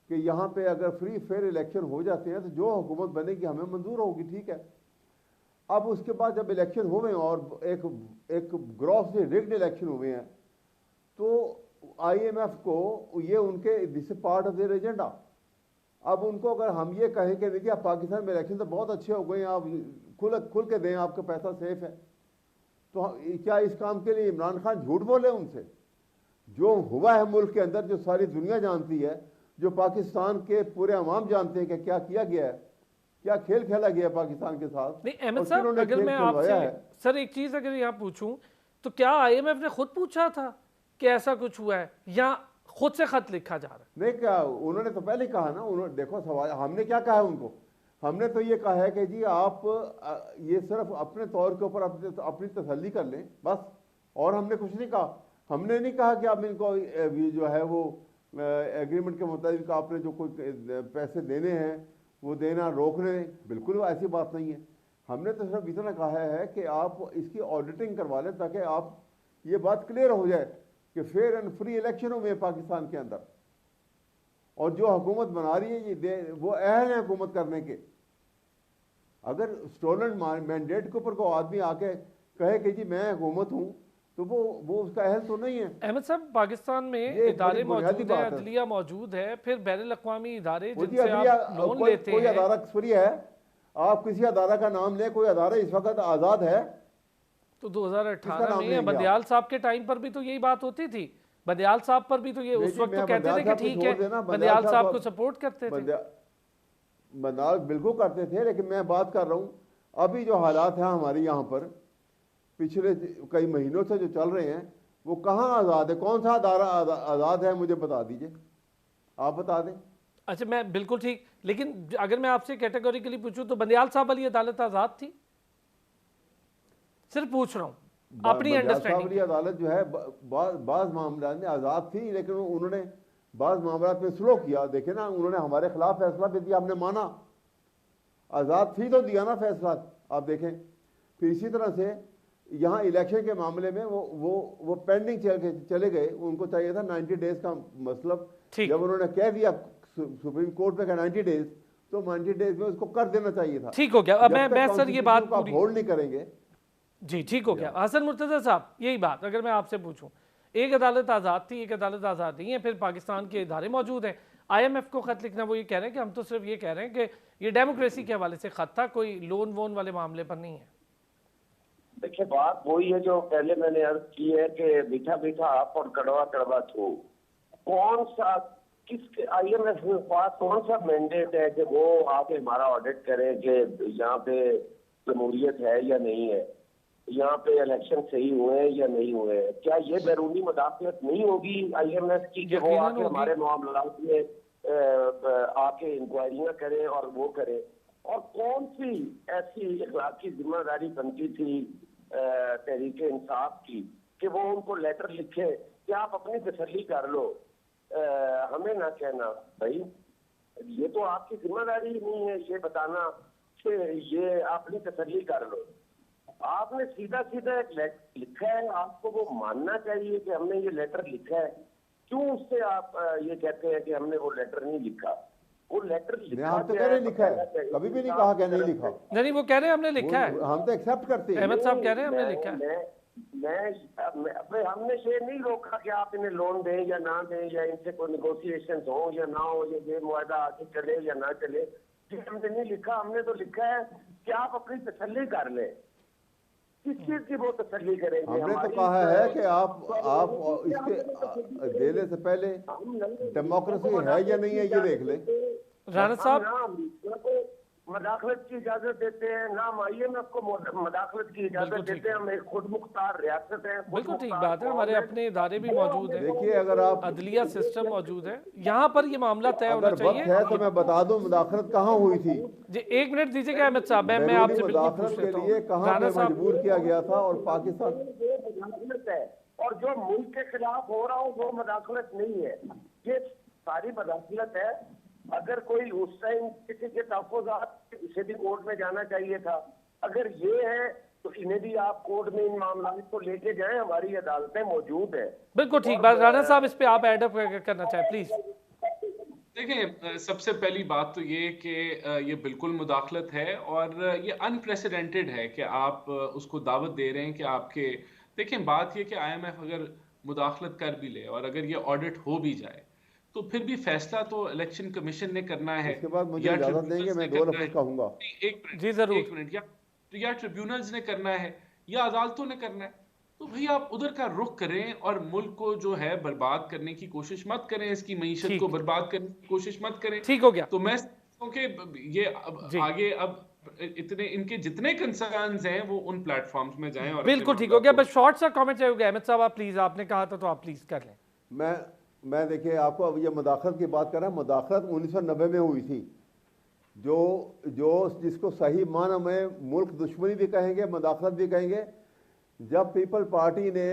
कि यहाँ पे अगर फ्री फेयर इलेक्शन हो जाते हैं तो जो हुकूमत बनेगी हमें मंजूर होगी, ठीक है। अब उसके बाद जब इलेक्शन हुए और एक ग्रॉसली रिग्ड इलेक्शन हुए हैं तो IMF को ये उनके this part of their agenda. अब उनको अगर हम ये कहें कि देखिए आप पाकिस्तान में इलेक्शन तो बहुत अच्छे हो गए, आप खुल के दें, आपका पैसा सेफ है, तो क्या इस काम के लिए इमरान खान झूठ बोले उनसे? जो हुआ है मुल्क के अंदर, जो सारी दुनिया जानती है, जो पाकिस्तान के पूरे अवाम जानते हैं कि क्या किया गया है, क्या खेल खेला गया पाकिस्तान के साथ।
नहीं अहमद साहब, अगर मैं आपसे सर एक चीज़ अगर यहाँ पूछूं तो क्या IMF ने खुद पूछा था कि ऐसा कुछ हुआ है या खुद से खत लिखा जा रहा है?
नहीं, क्या उन्होंने तो पहले कहा ना, उन्होंने देखो सवाल हमने क्या कहा है उनको, हमने तो ये कहा है कि जी आप ये सिर्फ अपने तौर के ऊपर अपनी तसल्ली कर लें बस, और हमने कुछ नहीं कहा। हमने नहीं कहा कि आप इनको जो है वो एग्रीमेंट के मुताबिक आपने जो कोई पैसे देने हैं वो देना रोक रहे, बिल्कुल ऐसी बात नहीं है। हमने तो सिर्फ इतना कहा है कि आप इसकी ऑडिटिंग करवा लें ताकि आप ये बात क्लियर हो जाए कि फेयर एंड फ्री इलेक्शन हुए पाकिस्तान के अंदर, और जो हुकूमत बना रही है ये वो अहल है हुकूमत करने के। अगर स्टोलन मैंडेट के ऊपर को आदमी आके कहे कि जी मैं हुकूमत हूँ तो वो उसका अहल तो नहीं है।
अहमद साहब, पाकिस्तान में इदारे मौजूद है, अदलिया मौजूद है, फिर बैनुल अक़वामी इदारे जिनसे आप लोन लेते हैं।
कोई अदारा फ्री है? आप किसी अदारा का नाम लें, कोई अदारा इस वक्त आज़ाद है?
तो 2018 में बंदियाल साहब के टाइम पर भी तो यही बात होती थी। बंदियाल साहब पर भी तो ये उस वक्त तो कहते थे कि ठीक है, बंदियाल साहब को सपोर्ट करते थे।
बंदियाल बिल्कुल करते थे, लेकिन मैं बात कर रहा हूँ अभी जो हालात हैं हमारे यहाँ पर पिछले कई महीनों से जो चल रहे हैं वो कहाँ आज़ाद है? कौन सा अदारा आज़ाद है? मुझे बता दीजिए, आप बता दें।
अच्छा, मैं बिल्कुल ठीक, लेकिन अगर मैं आपसे कैटेगोरिकली पूछूं तो बंदियाल साहब वाली अदालत आज़ाद थी? सिर्फ पूछ रहा हूँ अपनी अंडरस्टैंडिंग।
वाली अदालत जो है बाज़ मामला में आज़ाद थी, लेकिन उन्होंने बाज़ मामला में स्लो किया। देखे ना, उन्होंने हमारे खिलाफ फैसला भी दिया, हमने माना। आज़ाद थी तो दिया ना फैसला, आप देखें। फिर इसी तरह से यहाँ इलेक्शन के मामले में वो पेंडिंग चले गए। उनको चाहिए था 90 डेज का, मतलब जब उन्होंने कह दिया सुप्रीम कोर्ट में 90 डेज, तो 90 डेज में उसको कर देना चाहिए था।
ठीक हो गया। अब मैं सर ये बात
होल्ड नहीं करेंगे
जी, ठीक हो गया। हसन मुर्तज़ा साहब, यही बात अगर मैं आपसे पूछूं, एक अदालत आज़ाद थी, एक अदालत आज़ाद नहीं है, फिर पाकिस्तान के इदारे मौजूद हैं। IMF को खत लिखना, वो ये कह रहे हैं कि हम तो सिर्फ ये कह रहे हैं कि ये डेमोक्रेसी के हवाले से खत था, कोई लोन वोन वाले मामले पर नहीं है।
देखिए, बात वही है जो पहले मैंने अर्ज की है कि मीठा मीठा आप और कड़वा कड़वा छो। कौन सा किसके IMF के पास कौन सा मैंडेट है कि वो आके हमारा ऑडिट करे कि यहाँ पे जमहूरियत है या नहीं है, यहाँ पे इलेक्शन सही हुए हैं या नहीं हुए हैं? क्या ये बैरूनी मुदाखलत नहीं होगी IMF की कि वो आके हमारे मामलात में आके इंक्वायरियां करे और वो करे? और कौन सी ऐसी इखलाकी जिम्मेदारी बनती थी तहरीक इंसाफ की कि वो उनको लेटर लिखे कि आप अपनी तसल्ली कर लो, हमें ना कहना। भाई, ये तो आपकी जिम्मेदारी नहीं है ये बताना कि ये अपनी तसल्ली कर लो। आपने सीधा सीधा एक लेटर लिखा है, आपको वो मानना चाहिए कि हमने ये लेटर लिखा है। क्यों उससे आप ये कहते हैं कि हमने वो लेटर नहीं लिखा? वो लेटर
नहीं,
लिखा
हम तो
गया
कह रहे
है,
लिखा
कहना
है,
चाहिए
कभी भी नहीं
कि
कहा
आपकी
कि नहीं
तरफ
लिखा।
से-
नहीं, वो कह रहे हैं हमने लिखा है।
हम तो एक्सेप्ट करते हैं।
अहमद साहब कह रहे हैं हमने
मैं-
लिखा है।
मैं हमने ये नहीं रोका कि आप इन्हें लोन दें या ना दें, या इनसे कोई निगोशिएशन हो या ना हो, या ये मुआहदा आगे चले या ना चले, ये हमने नहीं लिखा। हमने तो लिखा है कि आप अपनी तसल्ली कर लें। किस चीज की वो तसल्ली करेंगे?
हमने तो
हमारी
कहा है कि आप
तो
इसके देने से पहले डेमोक्रेसी
हमको
है या नहीं है ये देख लें।
राणा साहब,
ना तो मदाखलत की इजाजत देते हैं, ना हम IMF को मदाखलत की इजाजत
बिल्कुल ठीक
देते हैं। हम एक खुद मुख्तार रियासत है,
बिल्कुल ठीक बात है, हमारे अपने इदारे भी मौजूद हैं,
देखिए, अगर आप
अदलिया सिस्टम मौजूद है, यहाँ पर ये मामला तय होना
अगर वक्त
चाहिए।
है तो मैं बता दूं मुदाखलत कहाँ हुई थी।
जी, 1 मिनट दीजिएगा अहमद साहब, मैं
बैरूनी
आपसे बिल्कुल
मुदाखलत
पूछ
के
लेता
लिए
हूँ।
कहाँ
राणा
पे
साहब,
मजबूर किया गया था, और पाकिस्तान
मदाखलत है, और जो मुल्क के खिलाफ हो रहा हो वो मदाखलत नहीं है, ये सारी मदाखलत है। अगर कोई उस टाइम किसी के तहफ़्फ़ुज़ात, इसे भी कोर्ट में जाना चाहिए था। अगर ये है तो इन्हें भी आप कोर्ट में इन मामलों को लेके जाएं, हमारी अदालतें मौजूद है।
बिल्कुल ठीक बात। राणा साहब, इस पे आप एड अप करना चाहें प्लीज।
देखिए, सबसे पहली बात तो ये कि ये बिल्कुल मुदाखलत है, और ये अनप्रेसिडेंटेड है कि आप उसको दावत दे रहे हैं कि आपके। देखें, बात ये कि IMF अगर मुदाखलत कर भी ले और अगर ये ऑडिट हो भी जाए, तो फिर भी फैसला तो इलेक्शन कमीशन ने करना है,
इसके बाद मुझे
या
इजाजत देंगे,
ट्रिब्यूनल्स
मैं
ने
2
करना
लफ्ज
है।
कहूंगा।
नहीं, एक मिनट,
जी, जरूर।
एक मिनट, या ट्रिब्यूनल्स ने करना है या अदालतों ने करना है। तो भाई आप उधर का रुख करें और मुल्क को जो है बर्बाद करने की कोशिश मत करें, इसकी मईशत
ठीक।
को बर्बाद करने की कोशिश मत करें।
ठीक हो गया।
तो मैं समझता हूं कि ये
जी।
आगे अब इतने इनके जितने कंसर्न्स हैं वो उन प्लेटफॉर्म्स में जाएं और अपने
बिल्कुल ठीक
मामला
हो गया।
को-
बस शॉर्ट सा कमेंट चाहिए होगा। अहमद साहब, आप प्लीज, आपने कहा था तो आप प्लीज कर लें।
मैं देखिए, आपको अब ये मुदाखलत की बात कर रहा हूं। मुदाखलत 1990 में हुई थी, जो जिसको सही माना में मुल्क दुश्मनी भी कहेंगे, मुदाखलत भी कहेंगे, जब पीपल पार्टी ने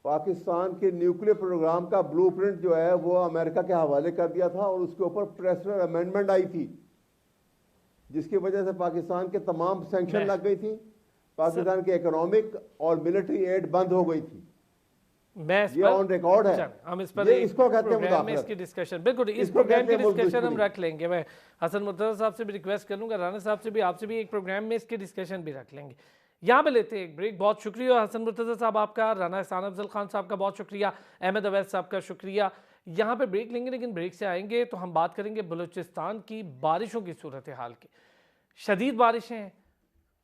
पाकिस्तान के न्यूक्लियर प्रोग्राम का ब्लूप्रिंट जो है वो अमेरिका के हवाले कर दिया था, और उसके ऊपर प्रेसिडेंट अमेंडमेंट आई थी, जिसकी वजह से पाकिस्तान के तमाम सैंक्शन लग गई थी, पाकिस्तान की इकोनॉमिक और मिलिट्री एड बंद हो गई थी।
मैं इस
ये
पर
ऑन रिकॉर्ड है।
चल, हम इस पर
ये
एक
इसको कहते हैं
प्रोग्राम में
मुदाखलत।
इसकी डिस्कशन, बिल्कुल इस
इसको
प्रोग्राम
कहते
की
हैं मुल्क
डिस्कशन हम
दुश्मनी।
रख लेंगे। मैं हसन मुर्तज़ा साहब से भी रिक्वेस्ट करूंगा, राणा साहब से भी, आपसे भी एक प्रोग्राम में इसकी डिस्कशन भी रख लेंगे। यहाँ पे लेते हैं एक ब्रेक। बहुत शुक्रिया हसन मुर्तज़ा साहब आपका, राना एहसान अफजल खान साहब का बहुत शुक्रिया, अहमद अवैस साहब का शुक्रिया। यहाँ पे ब्रेक लेंगे, लेकिन ब्रेक से आएंगे तो हम बात करेंगे बलूचिस्तान की बारिशों की सूरत हाल की। शदीद बारिशें हैं,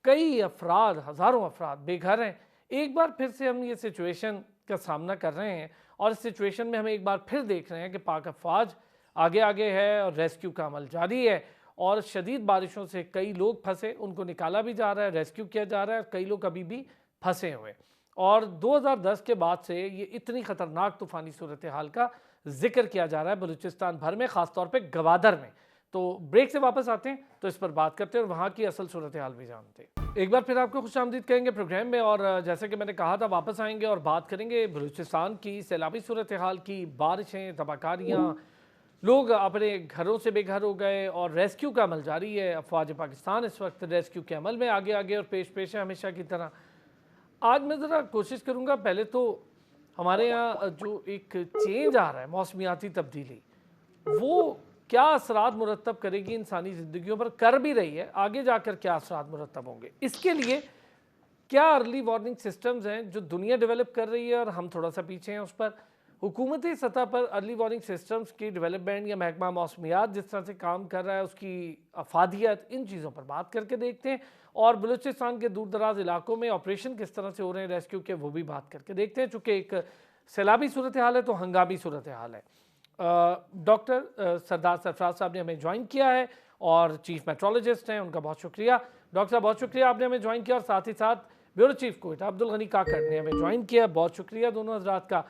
कई अफराद, हज़ारों अफराद बेघर हैं। एक बार फिर से हम ये सिचुएशन का सामना कर रहे हैं, और इस सिचुएशन में हम एक बार फिर देख रहे हैं कि पाक अफवाज आगे आगे है और रेस्क्यू का अमल जारी है, और शदीद बारिशों से कई लोग फंसे, उनको निकाला भी जा रहा है, रेस्क्यू किया जा रहा है, कई लोग अभी भी फंसे हुए। और 2010 के बाद से ये इतनी ख़तरनाक तूफ़ानी सूरत हाल का जिक्र किया जा रहा है बलूचिस्तान भर में, ख़ासतौर पर गवादर में। तो ब्रेक से वापस आते हैं तो इस पर बात करते हैं और वहाँ की असल सूरत हाल भी जानते हैं। एक बार फिर आपको खुशामदीद कहेंगे प्रोग्राम में, और जैसे कि मैंने कहा था वापस आएंगे और बात करेंगे बलूचिस्तान की सैलाबी सूरत हाल की, बारिशें, तबाहकारियाँ, लोग अपने घरों से बेघर हो गए, और रेस्क्यू का अमल जारी है। अफवाज पाकिस्तान इस वक्त रेस्क्यू के अमल में आगे आगे और पेश है हमेशा की तरह। आज मैं ज़रा कोशिश करूँगा, पहले तो हमारे यहाँ जो एक चेंज आ रहा है, मौसमियाती तब्दीली, वो क्या असरात मुरतब करेगी इंसानी ज़िंदगियों पर, कर भी रही है, आगे जाकर क्या असरात मुरतब होंगे, इसके लिए क्या अर्ली वार्निंग सिस्टम्स हैं जो दुनिया डेवलप कर रही है और हम थोड़ा सा पीछे हैं उस पर। हुकूमती सतह पर अर्ली वार्निंग सिस्टम्स की डेवलपमेंट या महकमा मौसमियात जिस तरह से काम कर रहा है, उसकी अफादियत, इन चीज़ों पर बात करके देखते हैं। और बलूचिस्तान के दूर दराज इलाकों में ऑपरेशन किस तरह से हो रहे हैं रेस्क्यू के, वो भी बात करके देखते हैं। चूँकि एक सैलाबी सूरत हाल है तो हंगामी सूरत हाल है। डॉक्टर सरदार सरफराज साहब ने हमें ज्वाइन किया है, और चीफ मेट्रोलॉजिस्ट हैं, उनका बहुत शुक्रिया। डॉक्टर साहब बहुत शुक्रिया, आपने हमें ज्वाइन किया। और साथ ही साथ ब्यूरो चीफ कोयटा अब्दुल गनी काकड़ ने हमें ज्वाइन किया, बहुत शुक्रिया दोनों हजरात का।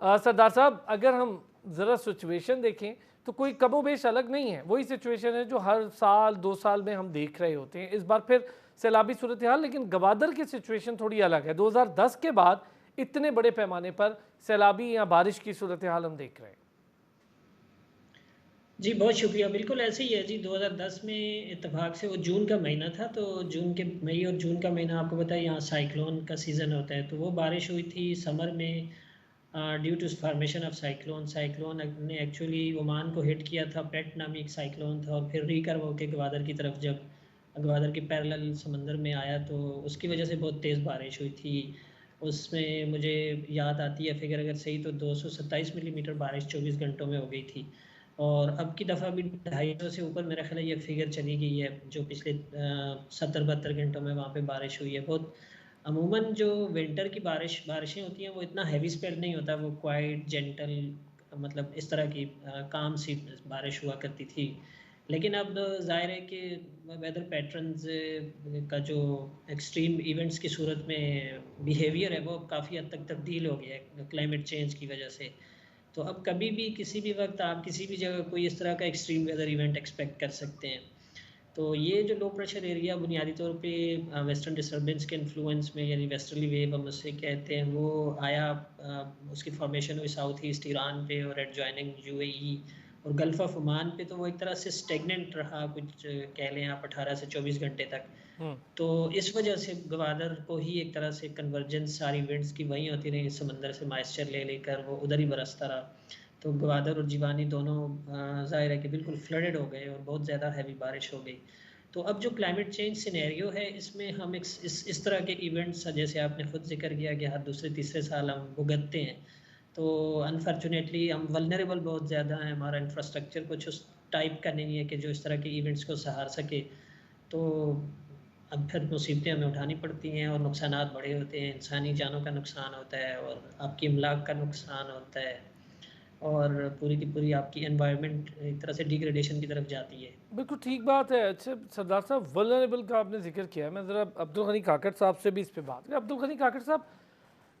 सरदार साहब, अगर हम ज़रा सिचुएशन देखें तो कोई कमोबेश अलग नहीं है, वही सिचुएशन है जो हर साल 2 साल में हम देख रहे होते हैं। इस बार फिर सैलाबी सूरत हाल, लेकिन गवादर की सिचुएशन थोड़ी अलग है। 2010 के बाद इतने बड़े पैमाने पर सैलाबी या बारिश की सूरत हाल हम देख रहे हैं।
जी बहुत शुक्रिया। बिल्कुल ऐसे ही है जी। 2010 में इत्तेफाक से वो जून का महीना था, तो जून के मई और जून का महीना आपको पता है यहाँ साइक्लोन का सीज़न होता है, तो वो बारिश हुई थी समर में, due to formation of cyclone ने एक्चुअली ओमान को हिट किया था। पेट नामी एक साइक्लोन था, और फिर रिकर्व होकर गवादर की तरफ जब गवादर के पैरेलल समंदर में आया तो उसकी वजह से बहुत तेज़ बारिश हुई थी। उसमें मुझे याद आती है फिगर अगर सही तो 227 मिलीमीटर बारिश 24 घंटों में हो गई थी। और अब की दफ़ा भी 250 से ऊपर मेरा ख्याल है ये फिगर चली गई है, जो पिछले 70-72 घंटों में वहाँ पे बारिश हुई है। बहुत अमूमन जो विंटर की बारिशें होती हैं वो इतना हैवी स्पेल नहीं होता, वो क्वाइट जेंटल, मतलब इस तरह की काम सी बारिश हुआ करती थी। लेकिन अब ज़ाहिर है कि वेदर पैटर्न्स का जो एक्सट्रीम इवेंट्स की सूरत में बिहेवियर है वो काफ़ी हद तक तब्दील हो गया है क्लाइमेट चेंज की वजह से। तो अब कभी भी किसी भी वक्त आप किसी भी जगह कोई इस तरह का एक्सट्रीम वेदर इवेंट एक्सपेक्ट कर सकते हैं। तो ये जो लो प्रेशर एरिया बुनियादी तौर पे वेस्टर्न डिस्टर्बेंस के इन्फ्लुएंस में, यानी वेस्टर्ली वेव हम उससे कहते हैं, वो आया। उसकी फॉर्मेशन हुई साउथ ईस्ट ईरान पे और एडजॉइनिंग यूएई और गल्फ ऑफ ओमान पे। तो वो एक तरह से स्टेगनेंट रहा, कुछ कह लें आप 18 से 24 घंटे तक। तो इस वजह से गवादर को ही एक तरह से कन्वर्जेंस सारी विंड्स की वहीं होती रही, समंदर से मॉइस्चर ले लेकर वो उधर ही बरसता रहा। तो गवादर और जीवानी दोनों ज़ाहिर है कि बिल्कुल फ्लडेड हो गए और बहुत ज़्यादा हैवी बारिश हो गई। तो अब जो क्लाइमेट चेंज सिनेरियो है इसमें हम इस तरह के इवेंट्स, जैसे आपने ख़ुद जिक्र किया कि हर दूसरे तीसरे साल हम भुगतते हैं, तो अनफॉर्चुनेटली हम वल्नरेबल बहुत ज़्यादा हैं। हमारा इंफ्रास्ट्रक्चर कुछ उस टाइप का नहीं है कि जो इस तरह के इवेंट्स को सहार सके। तो अब फिर मुसीबतें हमें उठानी पड़ती हैं और नुकसानात बड़े होते हैं। इंसानी जानों का नुकसान होता है और आपकी इमलाक का नुकसान होता है, और पूरी की पूरी आपकी एनवायरनमेंट एक तरह से डिग्रेडेशन की तरफ जाती है।
बिल्कुल ठीक बात है। अच्छा सरदार साहब, वल्नरेबल का आपने जिक्र किया है, मैं ज़रा अब्दुल गनी काकड़ साहब से भी इस पे बात करें। अब्दुल गनी काकड़ साहब,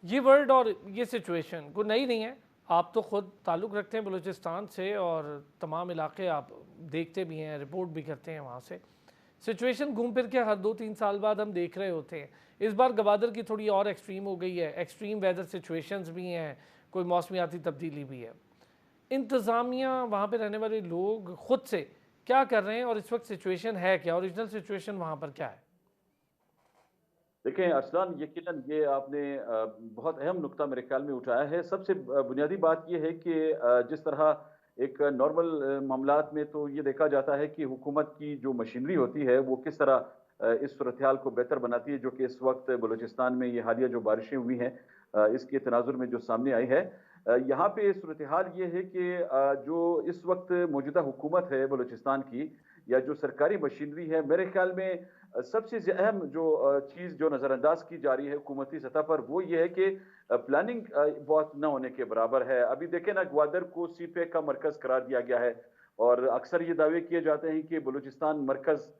ये वर्ड और ये सिचुएशन कोई नई नहीं है। आप तो ख़ुद ताल्लुक़ रखते हैं बलूचिस्तान से और तमाम इलाके आप देखते भी हैं, रिपोर्ट भी करते हैं वहाँ से। सिचुएशन घूम फिर के हर 2-3 साल बाद हम देख रहे होते हैं। इस बार गवादर की थोड़ी और एक्सट्रीम हो गई है, एक्सट्रीम वेदर सिचुएशंस भी हैं, कोई मौसमियाती तब्दीली भी है। इंतज़ामिया, वहाँ पे रहने वाले लोग ख़ुद से क्या कर रहे हैं और इस वक्त सिचुएशन है क्या, ओरिजिनल सिचुएशन वहाँ पर क्या है?
देखें अरसलान, यकीनन ये आपने बहुत अहम नुक्ता मेरे ख्याल में उठाया है। सबसे बुनियादी बात ये है कि जिस तरह एक नॉर्मल मामलात में तो ये देखा जाता है कि हुकूमत की जो मशीनरी होती है वो किस तरह इस सूरत हाल को बेहतर बनाती है, जो कि इस वक्त बलूचिस्तान में ये हालिया जो बारिशें हुई हैं इसके तनाजुर में जो सामने आई है। यहाँ पे सूरत हाल ये है कि जो इस वक्त मौजूदा हुकूमत है बलूचिस्तान की, या जो सरकारी मशीनरी है, मेरे ख्याल में सबसे अहम जो चीज़ जो नज़रअंदाज की जा रही है हुकूमती सतह पर, वो ये है कि प्लानिंग बहुत न होने के बराबर है। अभी देखें ना, ग्वादर को सीपेक का मरकज़ करार दिया गया है और अक्सर ये दावे किए जाते हैं कि बलूचिस्तान मरकज़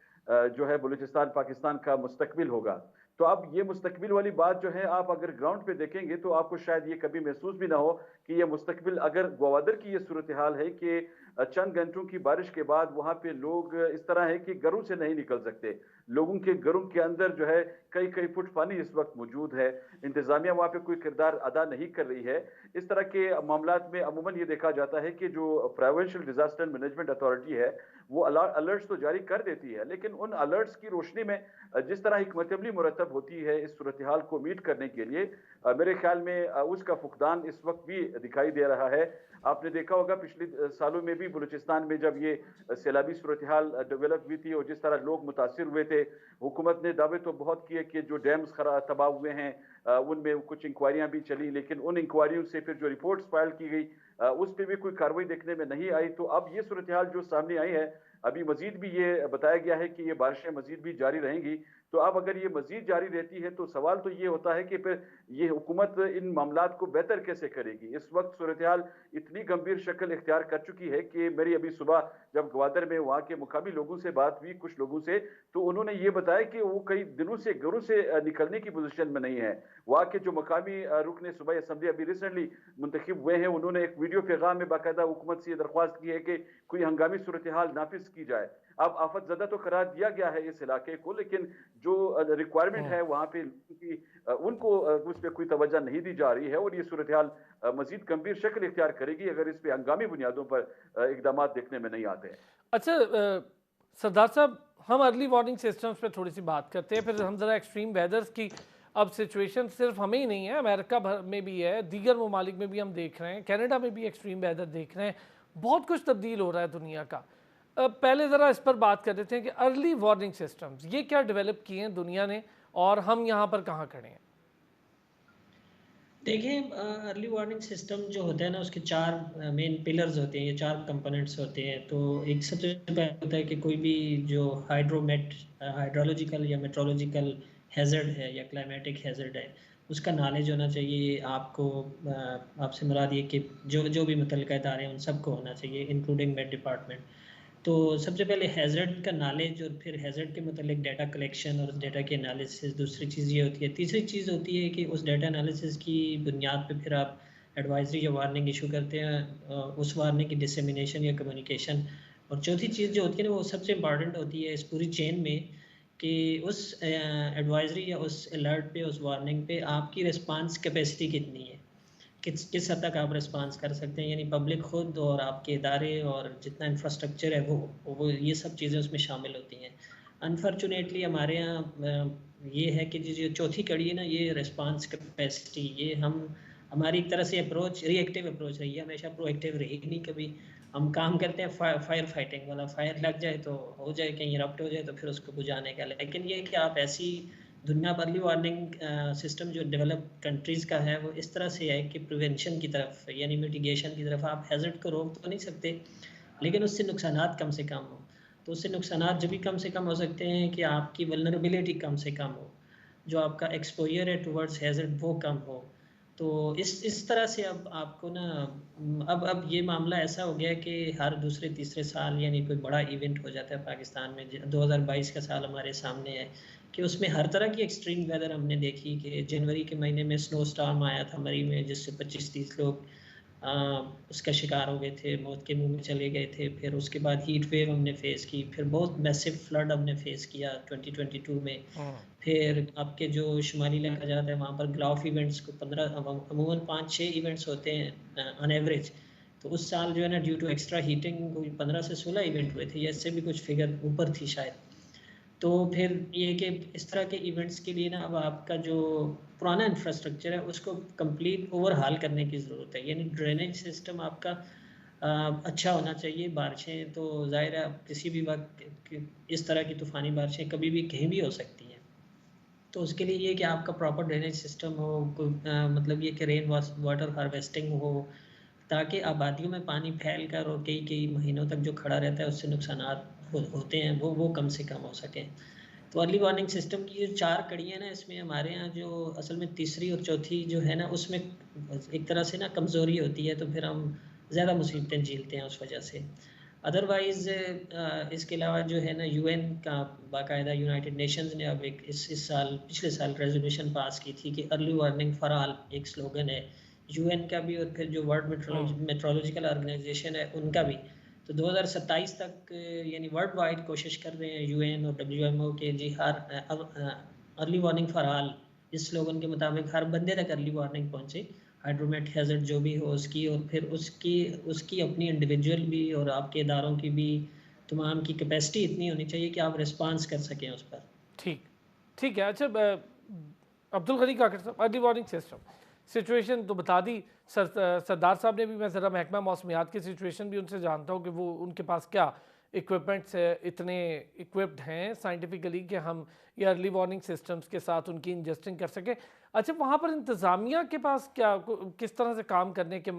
जो है बलूचिस्तान पाकिस्तान का मुस्तकबिल होगा। तो अब ये मुस्तकबिल वाली बात जो है, आप अगर ग्राउंड पे देखेंगे तो आपको शायद ये कभी महसूस भी ना हो कि ये मुस्तकबिल, अगर ग्वादर की ये सूरत हाल है कि चंद घंटों की बारिश के बाद वहां पे लोग इस तरह है कि घरों से नहीं निकल सकते। लोगों के घरों के अंदर जो है कई कई फुट पानी इस वक्त मौजूद है। इंतजामिया वहां पे कोई किरदार अदा नहीं कर रही है। इस तरह के मामलात में अमूमन ये देखा जाता है कि जो प्रोविंशियल डिजास्टर मैनेजमेंट अथॉरिटी है वो अलर्ट्स तो जारी कर देती है, लेकिन उन अलर्ट्स की रोशनी में जिस तरह हिकमत अमली मुरतब होती है इस सूरत हाल को मीट करने के लिए, मेरे ख्याल में उसका फुकदान इस वक्त भी दिखाई दे रहा है। आपने देखा होगा पिछले सालों में भी बलूचिस्तान में जब ये सैलाबी सूरत हाल डेवलप हुई थी और जिस तरह लोग मुतासिर हुए थे, हुकूमत ने दावे तो बहुत किए कि जो डैम्स तबाह हुए हैं उनमें कुछ इंक्वायरियां भी चली, लेकिन उन इंक्वायरियों से फिर जो रिपोर्ट्स फाइल की गई उस पर भी कोई कार्रवाई देखने में नहीं आई। तो अब ये सूरत हाल जो सामने आई है, अभी मजीद भी ये बताया गया है कि ये बारिशें मजीद भी जारी रहेंगी। तो अब अगर ये मजीद जारी रहती है तो सवाल तो ये होता है कि फिर ये हुकूमत इन मामलात को बेहतर कैसे करेगी। इस वक्त सूरत हाल इतनी गंभीर शक्ल इख्तियार कर चुकी है कि मेरी अभी सुबह जब ग्वादर में वहाँ के मुकामी लोगों से बात हुई, कुछ लोगों से, तो उन्होंने ये बताया कि वो कई दिनों से घरों से निकलने की पोजीशन में नहीं है। वहाँ के जो मकामी रुकने सूबाई असम्बली अभी रिसेंटली मुंतखब हुए हैं, उन्होंने एक वीडियो पैगाम में बाकायदा हुकूमत से दरख्वास्त की है कि कोई हंगामी सूरत हाल नाफिज की जाए। अब आफत ज़दा तो करार दिया गया है इस इलाके को, लेकिन जो रिक्वायरमेंट है वहाँ पे उनको उस पर कोई तवज्जो नहीं दी जा रही है और ये सूरत हाल मजीद गंभीर शक्ल इख्तियार करेगी अगर इस पे हंगामी बुनियादों पर इकदाम देखने में नहीं आते हैं।
अच्छा सरदार साहब, हम अर्ली वार्निंग सिस्टम्स पे थोड़ी सी बात करते हैं, फिर हम ज़रा एक्सट्रीम वेदर्स की अब सिचुएशन सिर्फ हमें ही नहीं है, अमेरिका भर में भी है, दीगर ममालिक में भी हम देख रहे हैं, कनाडा में भी एक्सट्रीम वेदर देख रहे हैं, बहुत कुछ तब्दील हो रहा है दुनिया का। पहले ज़रा इस पर बात कर लेते हैं कि अर्ली वार्निंग सिस्टम्स ये क्या डेवलप किए हैं दुनिया ने और हम यहाँ पर कहाँ खड़े हैं?
देखिए, अर्ली वार्निंग सिस्टम जो होता है ना, उसके चार मेन पिलर्स होते हैं, ये चार कंपोनेंट्स होते हैं। तो एक सबसे पहले होता है कि कोई भी जो हाइड्रोलॉजिकल या मेट्रोलॉजिकल हैज़र्ड है या क्लाइमेटिक हैज़र्ड है, उसका नॉलेज होना चाहिए आपको। आपसे मुराद ये कि जो जो भी मुतल्लिका इदारे हैं उन सबको होना चाहिए, इंक्लूडिंग मेट डिपार्टमेंट। तो सबसे पहले हैज़र्ड का नॉलेज और फिर हैज़र्ड के मतलब डेटा कलेक्शन और उस डेटा के एनालिसिस। दूसरी चीज़ ये होती है, तीसरी चीज़ होती है कि उस डेटा एनालिसिस की बुनियाद पे फिर आप एडवाइजरी या वार्निंग इशू करते हैं, उस वार्निंग की डिसेमिनेशन या कम्युनिकेशन। और चौथी चीज़ जो होती है ना, वो सबसे इम्पॉर्टेंट होती है इस पूरी चेन में, कि उस एडवाइजरी या उस अलर्ट पे, उस वार्निंग पे आपकी रिस्पांस कैपेसिटी कितनी है, किस हद तक आप रिस्पांस कर सकते हैं। यानी पब्लिक खुद और आपके इदारे और जितना इंफ्रास्ट्रक्चर है वो ये सब चीज़ें उसमें शामिल होती हैं। अनफॉर्चुनेटली हमारे यहाँ ये है कि जो चौथी कड़ी है ना, ये रिस्पांस कैपेसिटी, ये हमारी एक तरह से अप्रोच रिएक्टिव अप्रोच रही है, हमेशा प्रोएक्टिव रही नहीं कभी। हम काम करते हैं फायर फाइटिंग वाला, फायर लग जाए तो हो जाए, कहीं इरप्ट हो जाए तो फिर उसको बुझाने का। लेकिन ये कि आप ऐसी दुनिया भर अर्ली वार्निंग सिस्टम जो डेवलप कंट्रीज़ का है, वो इस तरह से है कि प्रिवेंशन की तरफ यानी मिटिगेशन की तरफ। आप हैज़र्ड को रोक तो नहीं सकते, लेकिन उससे नुकसानात कम से कम हो। तो उससे नुकसानात जब भी कम से कम हो सकते हैं कि आपकी वल्नरेबिलिटी कम से कम हो, जो आपका एक्सपोजर है टुवर्ड्स हैज़र्ड वो कम हो। तो इस तरह से अब आपको ना, अब ये मामला ऐसा हो गया कि हर दूसरे तीसरे साल यानी कोई बड़ा इवेंट हो जाता है पाकिस्तान में। 2022 का साल हमारे सामने है कि उसमें हर तरह की एक्सट्रीम वेदर हमने देखी। कि जनवरी के महीने में स्नो स्टॉर्म आया था मरी में, जिससे 25-30 लोग उसका शिकार हो गए थे, मौत के मुंह में चले गए थे। फिर उसके बाद हीट वेव हमने फेस की, फिर बहुत मैसिव फ्लड हमने फेस किया 2022 में। फिर आपके जो शुमाली इलाका जाता है वहाँ पर ग्लाफ इवेंट्स को 15 अमूमन 5-6 इवेंट्स होते हैं ऑन एवरेज। तो उस साल जो है ना, ड्यू टू एक्स्ट्रा हीटिंग कोई 15 से 16 इवेंट हुए थे, या इससे भी कुछ फिगर ऊपर थी शायद। तो फिर ये कि इस तरह के इवेंट्स के लिए ना, अब आपका जो पुराना इंफ्रास्ट्रक्चर है उसको कंप्लीट ओवरहाल करने की ज़रूरत है। यानी ड्रेनेज सिस्टम आपका अच्छा होना चाहिए। बारिशें तो ज़ाहिर है किसी भी वक्त इस तरह की तूफ़ानी बारिशें कभी भी कहीं भी हो सकती हैं। तो उसके लिए ये कि आपका प्रॉपर ड्रेनेज सिस्टम हो, मतलब ये कि रेन वाटर हार्वेस्टिंग हो, ताकि आबादियों में पानी फैल कर और कई कई महीनों तक जो खड़ा रहता है उससे नुकसानात होते हैं वो कम से कम हो सकें। तो अर्ली वार्निंग सिस्टम की जो चार कड़ी है ना, इसमें हमारे यहाँ जो असल में तीसरी और चौथी जो है ना, उसमें एक तरह से ना कमज़ोरी होती है, तो फिर हम ज़्यादा मुसीबतें झेलते हैं उस वजह से। अदरवाइज़ इसके अलावा जो है ना, यूएन का बाकायदा यूनाइटेड नेशंस ने अब एक इस साल पिछले साल रेजोल्यूशन पास की थी कि अर्ली वार्निंग फॉर ऑल एक स्लोगन है यूएन का भी, और फिर जो वर्ल्ड मेट्रोलॉजिकल ऑर्गेनाइजेशन है उनका भी। तो 2027 तक यानी वर्ल्ड वाइड कोशिश कर रहे हैं यूएन और डब्ल्यूएमओ के जी her early warning for all इस स्लोगन के मुताबिक हर बंदे तक अर्ली वार्निंग पहुंचे, हाइड्रोमेट हैजर्ड जो भी हो उसकी, और फिर उसकी उसकी अपनी इंडिविजुअल भी और आपके इदारों की भी तमाम की कैपेसिटी इतनी होनी चाहिए कि आप रिस्पांस कर सकें उस पर।
ठीक ठीक है। अच्छा, अब्दुल गनी काकर साहब, अर्ली वार्निंग सिस्टम सिचुएशन तो बता दी सरदार साहब ने भी। मैं ज़रा महकमा मौसमियात की सिचुएशन भी उनसे जानता हूँ कि वो उनके पास क्या इक्विपमेंट्स इतने इक्विप्ड हैं साइंटिफिकली कि हम ये अर्ली वार्निंग सिस्टम्स के साथ उनकी इंजस्टिंग कर सकें। अच्छा, वहाँ पर इंतज़ामिया के पास क्या किस तरह से काम करने के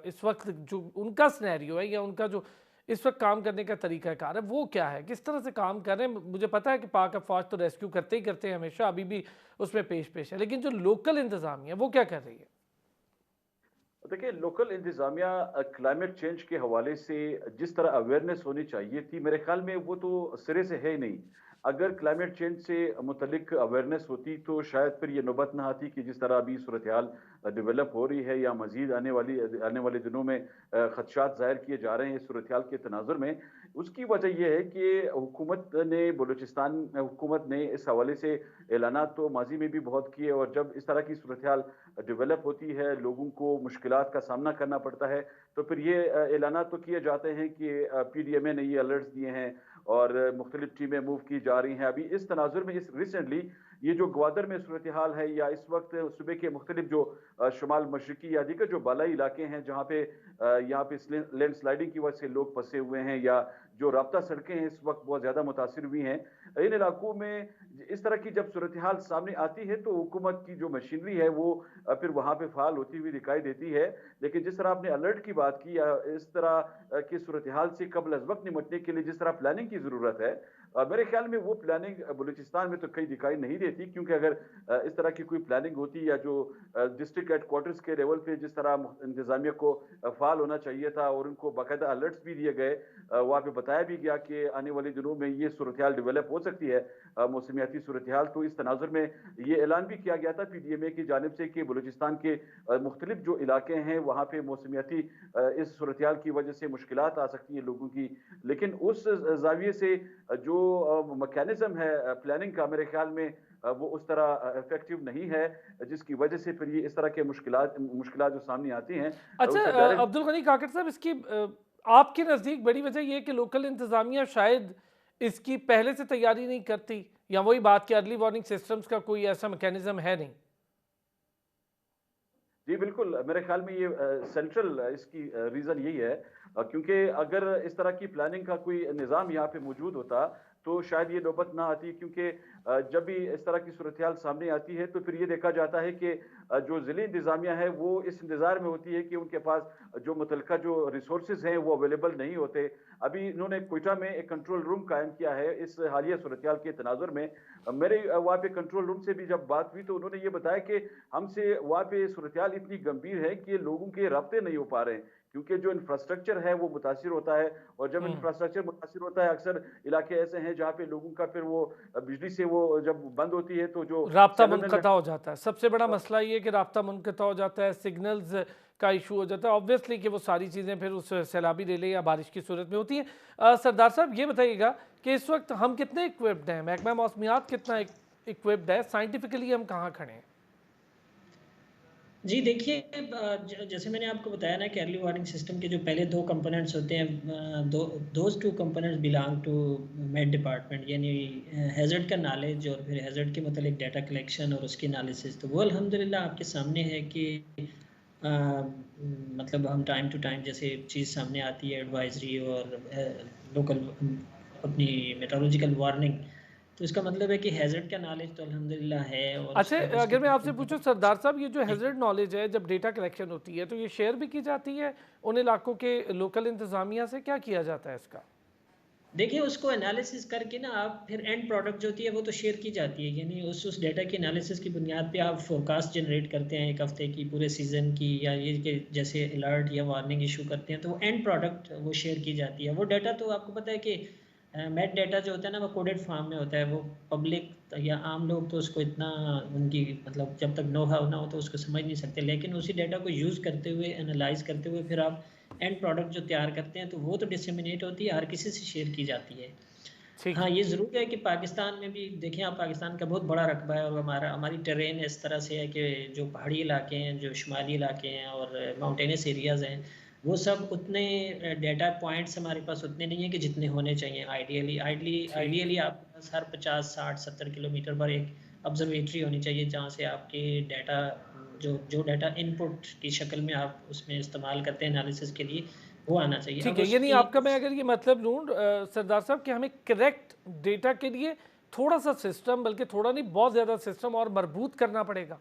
इस वक्त जो उनका सिनेरियो है या उनका जो इस वक्त काम करने का तरीक़ाकार है वो क्या है, किस तरह से काम कर रहे हैं? मुझे पता है कि पाक अफवाज तो रेस्क्यू करते ही करते हैं हमेशा, अभी भी उसमें पेश है, लेकिन जो लोकल इंतज़ामिया वो क्या कर रही है?
देखिए, लोकल इंतजामिया क्लाइमेट चेंज के हवाले से जिस तरह अवेयरनेस होनी चाहिए थी, मेरे ख्याल में वो तो सिरे से है ही नहीं। अगर क्लाइमेट चेंज से मुतलिक अवेयरनेस होती तो शायद फिर ये नौबत ना आती कि जिस तरह अभी सूरत हाल डेवलप हो रही है, या मजीद आने वाले दिनों में खदशात जाहिर किए जा रहे हैं इस सूरत हाल के तनाजुर में। उसकी वजह यह है कि बलूचिस्तान हुकूमत ने इस हवाले से ऐलानात तो माजी में भी बहुत किए, और जब इस तरह की सूरत हाल डेवलप होती है, लोगों को मुश्किलात का सामना करना पड़ता है, तो फिर ये ऐलानात तो किए जाते हैं कि पीडीएमए ने ये अलर्ट्स दिए हैं और मुख्तलिफ टीमें मूव की जा रही हैं। अभी इस तनाजुर में इस रिसेंटली ये जो ग्वादर में सूरत हाल है, या इस वक्त सूबे के मुख्तलिफ जो शुमाल मशरकी या दीगर जो बालाई इलाके हैं जहाँ पे यहाँ पे लैंड स्लाइडिंग की वजह से लोग फंसे हुए हैं, या जो राब्ता सड़कें हैं इस वक्त बहुत ज़्यादा मुतासिर हुई हैं, इन इलाकों में इस तरह की जब सूरत हाल सामने आती है तो हुकूमत की जो मशीनरी है वो फिर वहाँ पे फाल होती हुई दिखाई देती है। लेकिन जिस तरह आपने अलर्ट की बात की, या इस तरह की सूरत हाल से कबल अज़ वक्त निपटने के लिए जिस तरह प्लानिंग की ज़रूरत है, मेरे ख्याल में वो प्लानिंग बलूचिस्तान में तो कहीं दिखाई नहीं देती, क्योंकि अगर इस तरह की कोई प्लानिंग होती, या जो डिस्ट्रिक्ट हेडक्वार्टर्स के लेवल पे जिस तरह इंतजामिया को फाल होना चाहिए था और उनको बाकायदा अलर्ट्स भी दिए गए, वहाँ पे बताया भी गया कि आने वाले दिनों में ये सूरत हाल डेवलप हो सकती है, मौसमियाती सूरत हाल, तो इस तनाजुर में ये ऐलान भी किया गया था PDMA की जानिब से कि बलूचिस्तान के मुख्तलिफ जो इलाके हैं वहाँ पे मौसमियाती इस सूरत हाल की वजह से मुश्किलात आ सकती हैं लोगों की। लेकिन उस जाविये से जो मैकेनिज्म है प्लानिंग का, मेरे ख्याल में वो उस तरह इफेक्टिव नहीं है, जिसकी वजह से फिर ये इस तरह के मुश्किलात जो सामने आती हैं
अच्छा
उससे डायरेक्ट।
अब्दुल गनी काकड़ साहब, इसकी आपके नज़दीक बड़ी वजह ये है कि लोकल इंतज़ामिया शायद इसकी पहले से तैयारी नहीं करती, या वही बात कि अर्ली वार्निंग सिस्टम्स का कोई ऐसा मैकेनिज्म है नहीं?
जी बिल्कुल, मेरे ख्याल में ये सेंट्रल इसकी रीज़न यही है, क्योंकि अगर इस तरह की प्लानिंग का कोई निज़ाम यहाँ पे मौजूद होता तो शायद ये नौबत ना आती, क्योंकि जब भी इस तरह की सूरत हाल सामने आती है तो फिर ये देखा जाता है कि जो ज़िली इंतज़ामिया है वो इस इंतज़ार में होती है कि उनके पास जो मुतलका जो रिसोर्सेज हैं वो अवेलेबल नहीं होते। अभी इन्होंने क्वेटा में एक कंट्रोल रूम कायम किया है इस हालिया सूरत हाल के तनाजुर में। मेरे वहाँ पे कंट्रोल रूम से भी जब बात हुई तो उन्होंने ये बताया कि हमसे वहाँ पे सूरत हाल इतनी गंभीर है कि लोगों के राब्ते नहीं हो पा रहे हैं, क्योंकि जो इंफ्रास्ट्रक्चर है वो मुतासिर होता है, और जब
हम्म।
इंफ्रास्ट्रक्चर मुतासिर होता है अक्सर इलाके ऐसे हैं जहाँ पे लोगों का फिर वो बिजली से वो जब बंद होती है तो जो
राब्ता
सेलुलर
मुनक़ता हो जाता है। सबसे बड़ा मसला ये है कि राब्ता मुनक़ता हो जाता है, सिग्नल्स का इशू हो जाता है। ऑब्वियसली कि वो सारी चीज़ें फिर उस सैलाबी रेले या बारिश की सूरत में होती हैं। सरदार साहब ये बताइएगा कि इस वक्त हम कितने इक्विप्ड हैं, महकमा मौसमियात कितना इक्विप्ड है, साइंटिफिकली हम कहाँ खड़े हैं?
जी देखिए, जैसे मैंने आपको बताया ना कि अर्ली वार्निंग सिस्टम के जो पहले दो कंपोनेंट्स होते हैं, those two components belong to met department, यानी हैज़र्ड का नॉलेज और फिर हैज़र्ड के मतलब डाटा कलेक्शन और उसकी एनालिसिस। तो वो अल्हम्दुलिल्लाह आपके सामने है कि मतलब हम टाइम टू टाइम जैसे चीज़ सामने आती है एडवाइजरी और लोकल अपनी मेट्रोलॉजिकल वार्निंग, तो इसका मतलब है कि हैज़र्ड का नॉलेज तो अल्हम्दुलिल्लाह है। और
अच्छा,
उसके बाद उसकी
अगर मैं आपसे पूछूं सरदार साहब, ये जो
जी।
हैज़र्ड नॉलेज है जब डेटा कलेक्शन होती है तो ये शेयर भी की जाती है उन इलाकों के लोकल इंतज़ामिया से? क्या किया जाता है इसका?
देखिए, उसको एनालिसिस करके ना आप फिर एंड प्रोडक्ट जो होती है वो तो शेयर की जाती है, यानी उस डेटा की एनालिसिस की बुनियाद पे आप फोरकास्ट जनरेट करते हैं एक हफ्ते की, पूरे सीज़न की, या ये कि जैसे अलर्ट या वार्निंग इशू करते हैं तो वो एंड प्रोडक्ट वो शेयर की जाती है। वो डाटा तो आपको पता है कि मैट डाटा जो होता है ना वो कोडेड फॉर्म में होता है, वो पब्लिक या आम लोग तो उसको इतना उनकी मतलब जब तक नो हाउ ना हो तो उसको समझ नहीं सकते, लेकिन उसी डाटा को यूज़ करते हुए एनालाइज करते हुए फिर आप एंड प्रोडक्ट जो तैयार करते हैं तो वो तो डिसेमिनेट होती है, हर किसी से शेयर की जाती है।
ठीक
हाँ,
है।
ये ज़रूर है कि पाकिस्तान में भी देखें आप, पाकिस्तान का बहुत बड़ा रकबा है और हमारी टेरेन इस तरह से है कि जो पहाड़ी इलाके हैं, जो शुमाली इलाके हैं और माउंटेनस एरियाज़ हैं, वो सब उतने डेटा पॉइंट्स हमारे पास उतने नहीं हैं कि जितने होने चाहिए आइडियली।
ठीक।
आइडियली आपके पास हर 50, 60, 70 किलोमीटर पर एक ऑब्जर्वेटरी होनी चाहिए जहाँ से आपके डाटा जो डाटा इनपुट की शक्ल में आप उसमें इस्तेमाल करते हैं एनालिसिस के लिए, वो आना चाहिए।
ठीक
अब
है, यानी
उसकी
आपका मैं अगर ये मतलब लूँ सरदार साहब, कि हमें करेक्ट डेटा के लिए थोड़ा सा सिस्टम, बल्कि थोड़ा नहीं बहुत ज़्यादा सिस्टम और मजबूत करना पड़ेगा।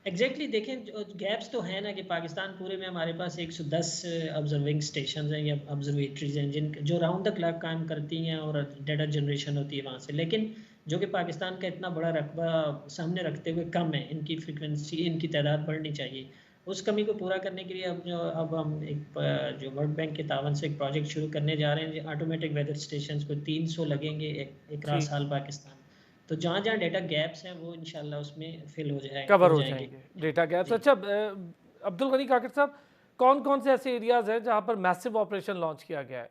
एग्जैक्टली देखें, गैप्स तो हैं ना कि पाकिस्तान पूरे में हमारे पास 110 ऑब्जर्विंग स्टेशन हैं या ऑब्जर्वेटरीज हैं जिन जो राउंड द क्लॉक काम करती हैं और डाटा जनरेशन होती है वहाँ से, लेकिन जो कि पाकिस्तान का इतना बड़ा रकबा सामने रखते हुए कम है, इनकी फ्रिक्वेंसी, इनकी तादाद बढ़नी चाहिए। उस कमी को पूरा करने के लिए अब हम एक जो वर्ल्ड बैंक के तावन से एक प्रोजेक्ट शुरू करने जा रहे हैं, ऑटोमेटिक वेदर स्टेशन को 300 लगेंगे एक रात
ठीक।
साल पाकिस्तान। तो जहाँ जहाँ डेटा गैप्स हैं वो इंशाल्लाह उसमें फिल
कवर
हो
हो
जाएंगे।
जाएंगे डेटा गैप्स।
जी।
अच्छा, अब्दुल गनी काकड़ साहब, कौन कौन से ऐसे एरियाज हैं जहाँ पर मैसिव ऑपरेशन लॉन्च किया गया है?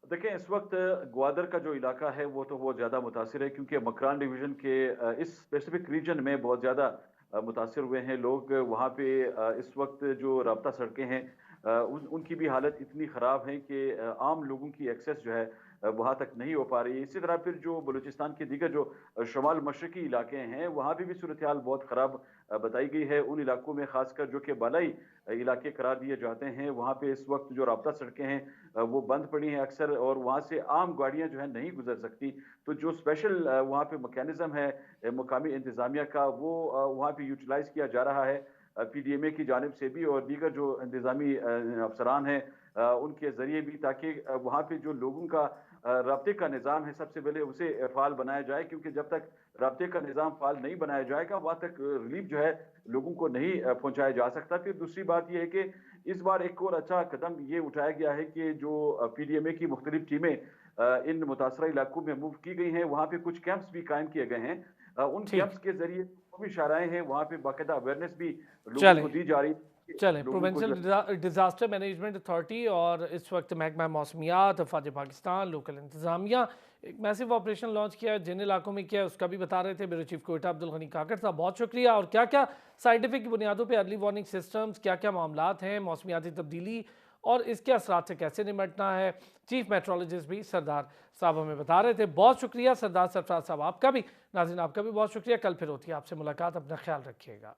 देखें, इस वक्त ग्वादर का जो इलाका है वो तो बहुत ज़्यादा मुतासिर है, क्योंकि मकरान डिवीज़न के इस स्पेसिफिक रीजन में बहुत ज़्यादा मुतासिर हुए हैं लोग। वहाँ पे इस वक्त जो राब्ता सड़कें हैं उनकी भी हालत इतनी ख़राब है कि आम लोगों की एक्सेस जो है वहाँ तक नहीं हो पा रही है। इसी तरह फिर जो बलूचिस्तान के दीगर जो शुमाल मशरकी इलाके हैं, वहाँ पे भी सूरत हाल बहुत ख़राब बताई गई है। उन इलाकों में ख़ासकर जो कि बालाई इलाके करार दिए जाते हैं, वहाँ पे इस वक्त जो राब्ता सड़कें हैं वो बंद पड़ी हैं अक्सर, और वहाँ से आम गाड़ियाँ जो है नहीं गुजर सकती। तो जो स्पेशल वहाँ पे मैकेनिज़्म है मुकामी इंतज़ामिया का, वो वहाँ पे यूटिलाइज़ किया जा रहा है पीडीएमए की जानिब से भी और दीगर जो इंतज़ामी अफसरान हैं उनके ज़रिए भी, ताकि वहाँ पे जो लोगों का राब्ते का निज़ाम है सबसे पहले उसे फ़ाल बनाया जाए, क्योंकि जब तक राब्ते का निज़ाम फ़ाल नहीं बनाया जाएगा वहाँ तक रिलीफ जो है लोगों को नहीं पहुँचाया जा सकता। फिर दूसरी बात ये है कि इस बार एक और अच्छा कदम ये उठाया गया है कि जो पीडीएमए की मुख्तलिफ टीमें इन मुतासरा इलाकों में मूव की गई हैं, वहाँ पे कुछ कैंप्स भी कायम किए गए हैं। उन
ठीक।
कैंप्स के ज़रिए जो भी शाराएँ हैं वहाँ पे बाकायदा अवेयरनेस भी लोगों
चलें
को दी जा रही है।
चलें
लोगों को जो
प्रोविंशियल डिज़ास्टर मैनेजमेंट अथॉरिटी और इस वक्त महकमा मौसमियात, फ़ौज पाकिस्तान, लोकल इंतज़ामिया एक मैसिव ऑपरेशन लॉन्च किया है। जिन इलाकों में किया है उसका भी बता रहे थे ब्यूरो चीफ कोयटा अब्दुल गनी काकड़ साहब, बहुत शुक्रिया। और क्या क्या साइंटिफिक बुनियादों पर अर्ली वार्निंग सिस्टम्स, क्या क्या मामलात हैं, मौसमियाती तब्दीली और इसके असरात से कैसे निपटना है, चीफ मेट्रोलॉजिस्ट भी सरदार साहब हमें बता रहे थे। बहुत शुक्रिया सरदार सरफराज साहब आपका भी। नाज़रीन आपका भी बहुत शुक्रिया। कल फिर होती है आपसे मुलाकात, अपना ख्याल रखिएगा।